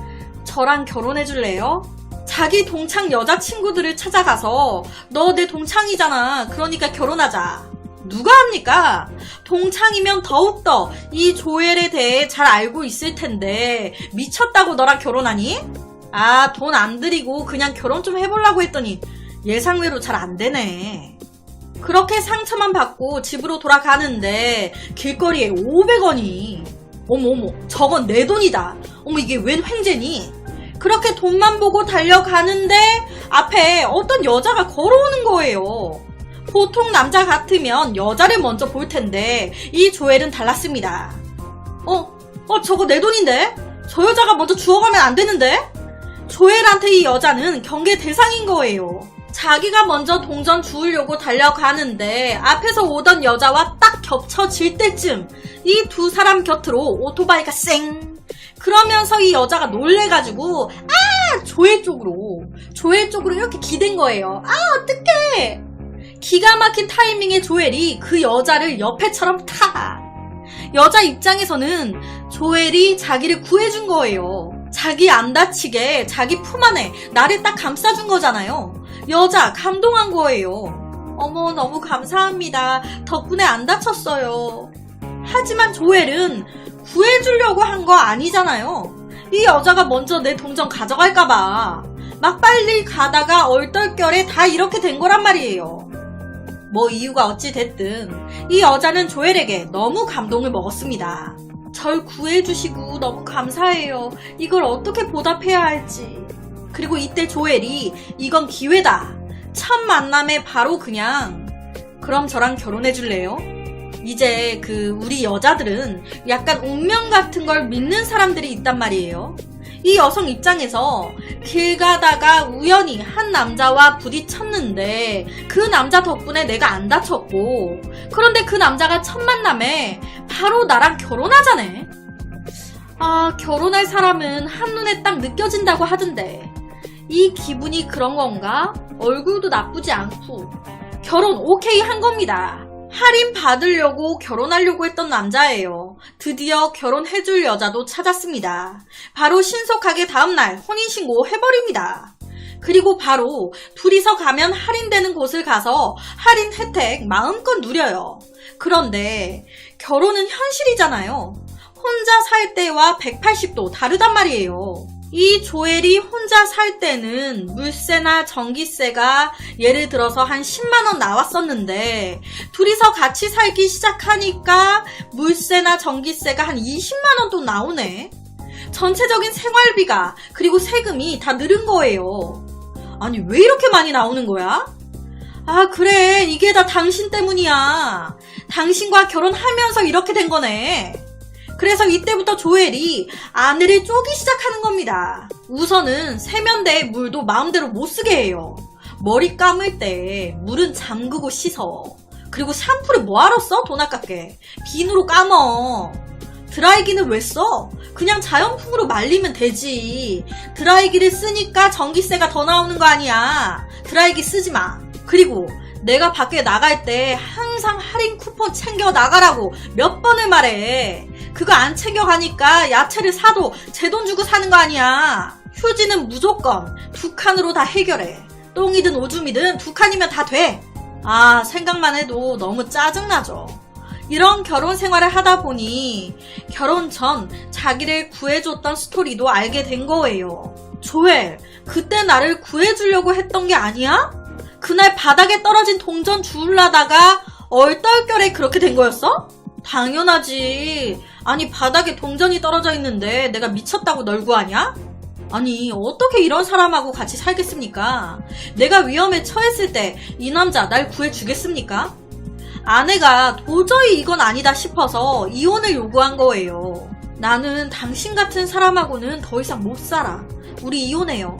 Speaker 1: 저랑 결혼해줄래요? 자기 동창 여자친구들을 찾아가서 너 내 동창이잖아. 그러니까 결혼하자. 누가 합니까? 동창이면 더욱더 이 조엘에 대해 잘 알고 있을 텐데 미쳤다고 너랑 결혼하니? 아, 돈 안 들이고 그냥 결혼 좀 해보려고 했더니 예상외로 잘 안 되네. 그렇게 상처만 받고 집으로 돌아가는데 길거리에 500원이. 어머, 저건 내 돈이다. 어머, 이게 웬 횡재니? 그렇게 돈만 보고 달려가는데 앞에 어떤 여자가 걸어오는 거예요. 보통 남자 같으면 여자를 먼저 볼 텐데 이 조엘은 달랐습니다. 저거 내 돈인데? 저 여자가 먼저 주워가면 안 되는데? 조엘한테 이 여자는 경계 대상인 거예요. 자기가 먼저 동전 주우려고 달려가는데 앞에서 오던 여자와 딱 겹쳐질 때쯤 이 두 사람 곁으로 오토바이가 쌩. 그러면서 이 여자가 놀래가지고 조엘 쪽으로 이렇게 기댄 거예요. 어떡해. 기가 막힌 타이밍에 조엘이 그 여자를 옆에처럼 타. 여자 입장에서는 조엘이 자기를 구해준 거예요. 자기 안 다치게 자기 품 안에 나를 딱 감싸준 거잖아요. 여자 감동한 거예요. 어머, 너무 감사합니다. 덕분에 안 다쳤어요. 하지만 조엘은 구해주려고 한 거 아니잖아요. 이 여자가 먼저 내 동전 가져갈까봐 막 빨리 가다가 얼떨결에 다 이렇게 된 거란 말이에요. 뭐 이유가 어찌 됐든 이 여자는 조엘에게 너무 감동을 먹었습니다. 절 구해주시고 너무 감사해요. 이걸 어떻게 보답해야 할지. 그리고 이때 조엘이 이건 기회다. 첫 만남에 바로 그냥 그럼 저랑 결혼해줄래요? 이제 우리 여자들은 약간 운명 같은 걸 믿는 사람들이 있단 말이에요. 이 여성 입장에서 길 가다가 우연히 한 남자와 부딪혔는데 그 남자 덕분에 내가 안 다쳤고, 그런데 그 남자가 첫 만남에 바로 나랑 결혼하자네. 아, 결혼할 사람은 한눈에 딱 느껴진다고 하던데 이 기분이 그런 건가? 얼굴도 나쁘지 않고 결혼 오케이 한 겁니다. 할인 받으려고 결혼하려고 했던 남자예요. 드디어 결혼해줄 여자도 찾았습니다. 바로 신속하게 다음날 혼인신고 해버립니다. 그리고 바로 둘이서 가면 할인되는 곳을 가서 할인 혜택 마음껏 누려요. 그런데 결혼은 현실이잖아요. 혼자 살 때와 180도 다르단 말이에요. 이 조엘이 혼자 살 때는 물세나 전기세가 예를 들어서 한 10만원 나왔었는데 둘이서 같이 살기 시작하니까 물세나 전기세가 한 20만원 또 나오네. 전체적인 생활비가 그리고 세금이 다 늘은 거예요. 아니, 왜 이렇게 많이 나오는 거야? 아, 그래, 이게 다 당신 때문이야. 당신과 결혼하면서 이렇게 된 거네. 그래서 이때부터 조엘이 아내를 쪼기 시작하는 겁니다. 우선은 세면대에 물도 마음대로 못 쓰게 해요. 머리 감을 때 물은 잠그고 씻어. 그리고 샴푸를 뭐하러 써? 돈 아깝게. 비누로 감어. 드라이기는 왜 써? 그냥 자연풍으로 말리면 되지. 드라이기를 쓰니까 전기세가 더 나오는 거 아니야. 드라이기 쓰지 마. 그리고 내가 밖에 나갈 때 항상 할인 쿠폰 챙겨 나가라고 몇 번을 말해. 그거 안 챙겨가니까 야채를 사도 제 돈 주고 사는 거 아니야. 휴지는 무조건 2칸으로 다 해결해. 똥이든 오줌이든 2칸이면 다 돼. 아, 생각만 해도 너무 짜증나죠. 이런 결혼 생활을 하다 보니 결혼 전 자기를 구해줬던 스토리도 알게 된 거예요. 조엘, 그때 나를 구해주려고 했던 게 아니야? 그날 바닥에 떨어진 동전 주우려다가 얼떨결에 그렇게 된 거였어? 당연하지. 아니, 바닥에 동전이 떨어져 있는데 내가 미쳤다고 널 구하냐? 아니, 어떻게 이런 사람하고 같이 살겠습니까? 내가 위험에 처했을 때 이 남자 날 구해주겠습니까? 아내가 도저히 이건 아니다 싶어서 이혼을 요구한 거예요. 나는 당신 같은 사람하고는 더 이상 못 살아. 우리 이혼해요.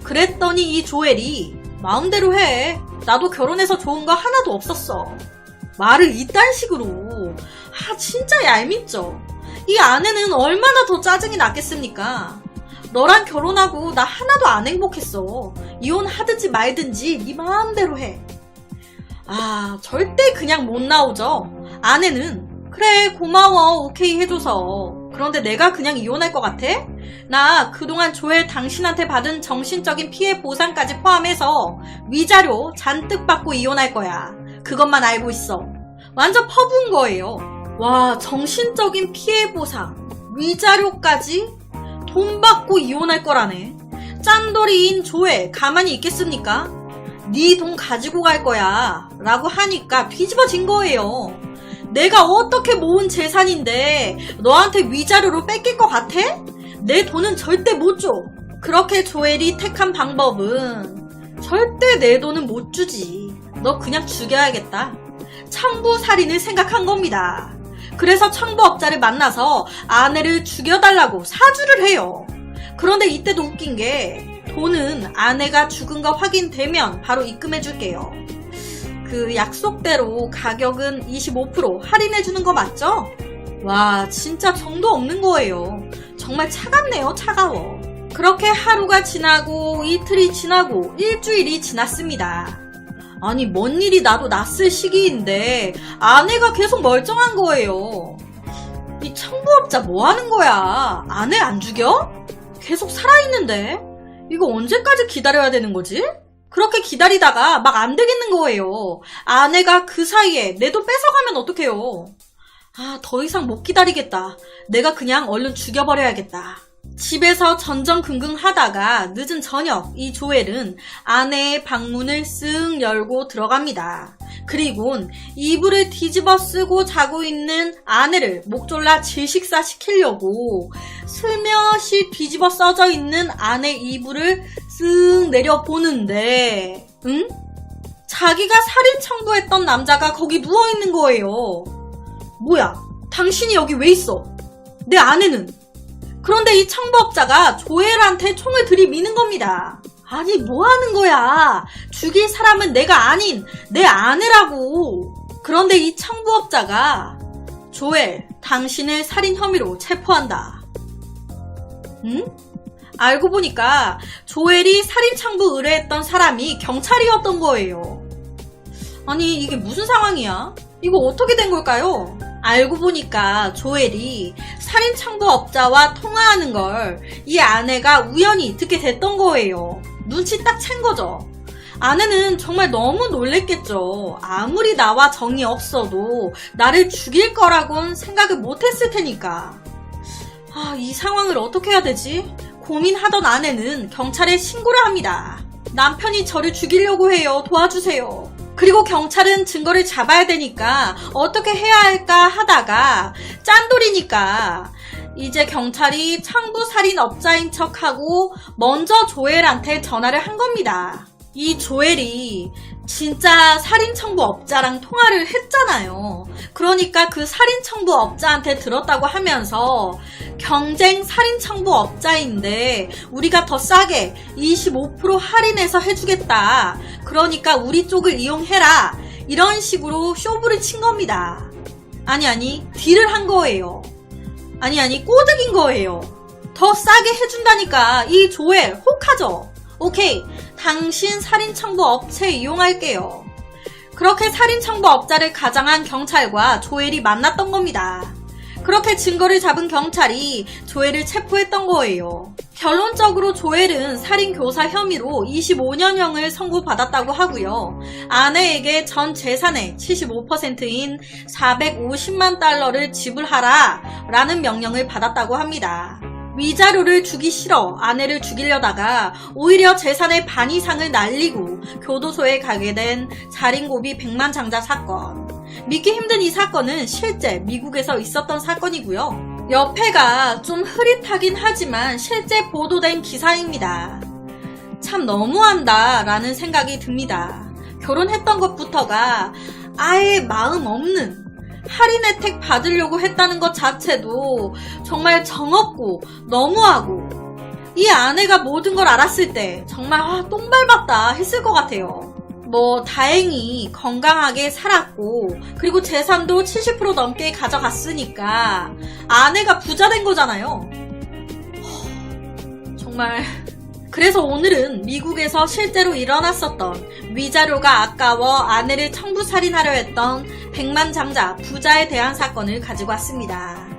Speaker 1: 그랬더니 이 조엘이 마음대로 해. 나도 결혼해서 좋은 거 하나도 없었어. 말을 이딴 식으로. 진짜 얄밉죠. 이 아내는 얼마나 더 짜증이 났겠습니까? 너랑 결혼하고 나 하나도 안 행복했어. 이혼하든지 말든지 네 마음대로 해. 절대 그냥 못 나오죠. 아내는 그래 고마워 오케이 해줘서. 그런데 내가 그냥 이혼할 것 같아? 나 그동안 조엘 당신한테 받은 정신적인 피해 보상까지 포함해서 위자료 잔뜩 받고 이혼할 거야. 그것만 알고 있어. 완전 퍼부은 거예요. 와, 정신적인 피해 보상, 위자료까지 돈 받고 이혼할 거라네. 짠돌이인 조엘 가만히 있겠습니까? 네 돈 가지고 갈 거야 라고 하니까 뒤집어진 거예요. 내가 어떻게 모은 재산인데 너한테 위자료로 뺏길 것 같아? 내 돈은 절대 못 줘. 그렇게 조엘이 택한 방법은 절대 내 돈은 못 주지. 너 그냥 죽여야겠다. 청부살인을 생각한 겁니다. 그래서 청부업자를 만나서 아내를 죽여달라고 사주를 해요. 그런데 이때도 웃긴 게 돈은 아내가 죽은 거 확인되면 바로 입금해줄게요. 그 약속대로 가격은 25% 할인해주는 거 맞죠? 와, 진짜 정도 없는 거예요. 정말 차갑네요, 차가워. 그렇게 하루가 지나고 이틀이 지나고 일주일이 지났습니다. 아니, 뭔 일이 나도 났을 시기인데 아내가 계속 멀쩡한 거예요. 이 청부업자 뭐 하는 거야? 아내 안 죽여? 계속 살아있는데? 이거 언제까지 기다려야 되는 거지? 그렇게 기다리다가 막 안 되겠는 거예요. 아내가 그 사이에 내 돈 뺏어가면 어떡해요? 더 이상 못 기다리겠다. 내가 그냥 얼른 죽여버려야겠다. 집에서 전전긍긍 하다가 늦은 저녁 이 조엘은 아내의 방문을 쓱 열고 들어갑니다. 그리곤 이불을 뒤집어 쓰고 자고 있는 아내를 목졸라 질식사 시키려고 슬며시 뒤집어 써져 있는 아내 이불을 쓱 내려보는데 자기가 살인 청구했던 남자가 거기 누워있는 거예요. 뭐야? 당신이 여기 왜 있어? 내 아내는? 그런데 이 청부업자가 조엘한테 총을 들이미는 겁니다. 아니, 뭐 하는 거야? 죽일 사람은 내가 아닌 내 아내라고. 그런데 이 청부업자가 조엘, 당신을 살인 혐의로 체포한다. 알고 보니까 조엘이 살인 청부 의뢰했던 사람이 경찰이었던 거예요. 아니, 이게 무슨 상황이야? 이거 어떻게 된 걸까요? 알고 보니까 조엘이 살인 청부업자와 통화하는 걸 이 아내가 우연히 듣게 됐던 거예요. 눈치 딱 챈 거죠. 아내는 정말 너무 놀랬겠죠. 아무리 나와 정이 없어도 나를 죽일 거라곤 생각을 못했을 테니까. 이 상황을 어떻게 해야 되지? 고민하던 아내는 경찰에 신고를 합니다. 남편이 저를 죽이려고 해요. 도와주세요. 그리고 경찰은 증거를 잡아야 되니까 어떻게 해야 할까 하다가 짠돌이니까 이제 경찰이 청부살인업자인 척하고 먼저 조엘한테 전화를 한 겁니다. 이 조엘이 진짜 살인청부업자랑 통화를 했잖아요. 그러니까 그 살인청부업자한테 들었다고 하면서 경쟁 살인청부업자인데 우리가 더 싸게 25% 할인해서 해주겠다. 그러니까 우리 쪽을 이용해라. 이런 식으로 쇼부를 친 겁니다. 아니 딜을 한 거예요. 아니 꼬득인 거예요. 더 싸게 해준다니까 이 조엘 혹하죠. 오케이, 당신 살인청부 업체 이용할게요. 그렇게 살인청부업자를 가장한 경찰과 조엘이 만났던 겁니다. 그렇게 증거를 잡은 경찰이 조엘을 체포했던 거예요. 결론적으로 조엘은 살인교사 혐의로 25년형을 선고받았다고 하고요. 아내에게 전 재산의 75%인 450만 달러를 지불하라 라는 명령을 받았다고 합니다. 위자료를 주기 싫어 아내를 죽이려다가 오히려 재산의 반 이상을 날리고 교도소에 가게 된 살인고비 백만장자 사건. 믿기 힘든 이 사건은 실제 미국에서 있었던 사건이고요. 옆에가 좀 흐릿하긴 하지만 실제 보도된 기사입니다. 참 너무한다 라는 생각이 듭니다. 결혼했던 것부터가 아예 마음 없는, 할인 혜택 받으려고 했다는 것 자체도 정말 정없고 너무하고, 이 아내가 모든 걸 알았을 때 정말 똥 밟았다 했을 것 같아요. 뭐 다행히 건강하게 살았고 그리고 재산도 70% 넘게 가져갔으니까 아내가 부자 된 거잖아요. 정말. 그래서 오늘은 미국에서 실제로 일어났었던 위자료가 아까워 아내를 청부살인하려 했던 백만장자 부자에 대한 사건을 가지고 왔습니다.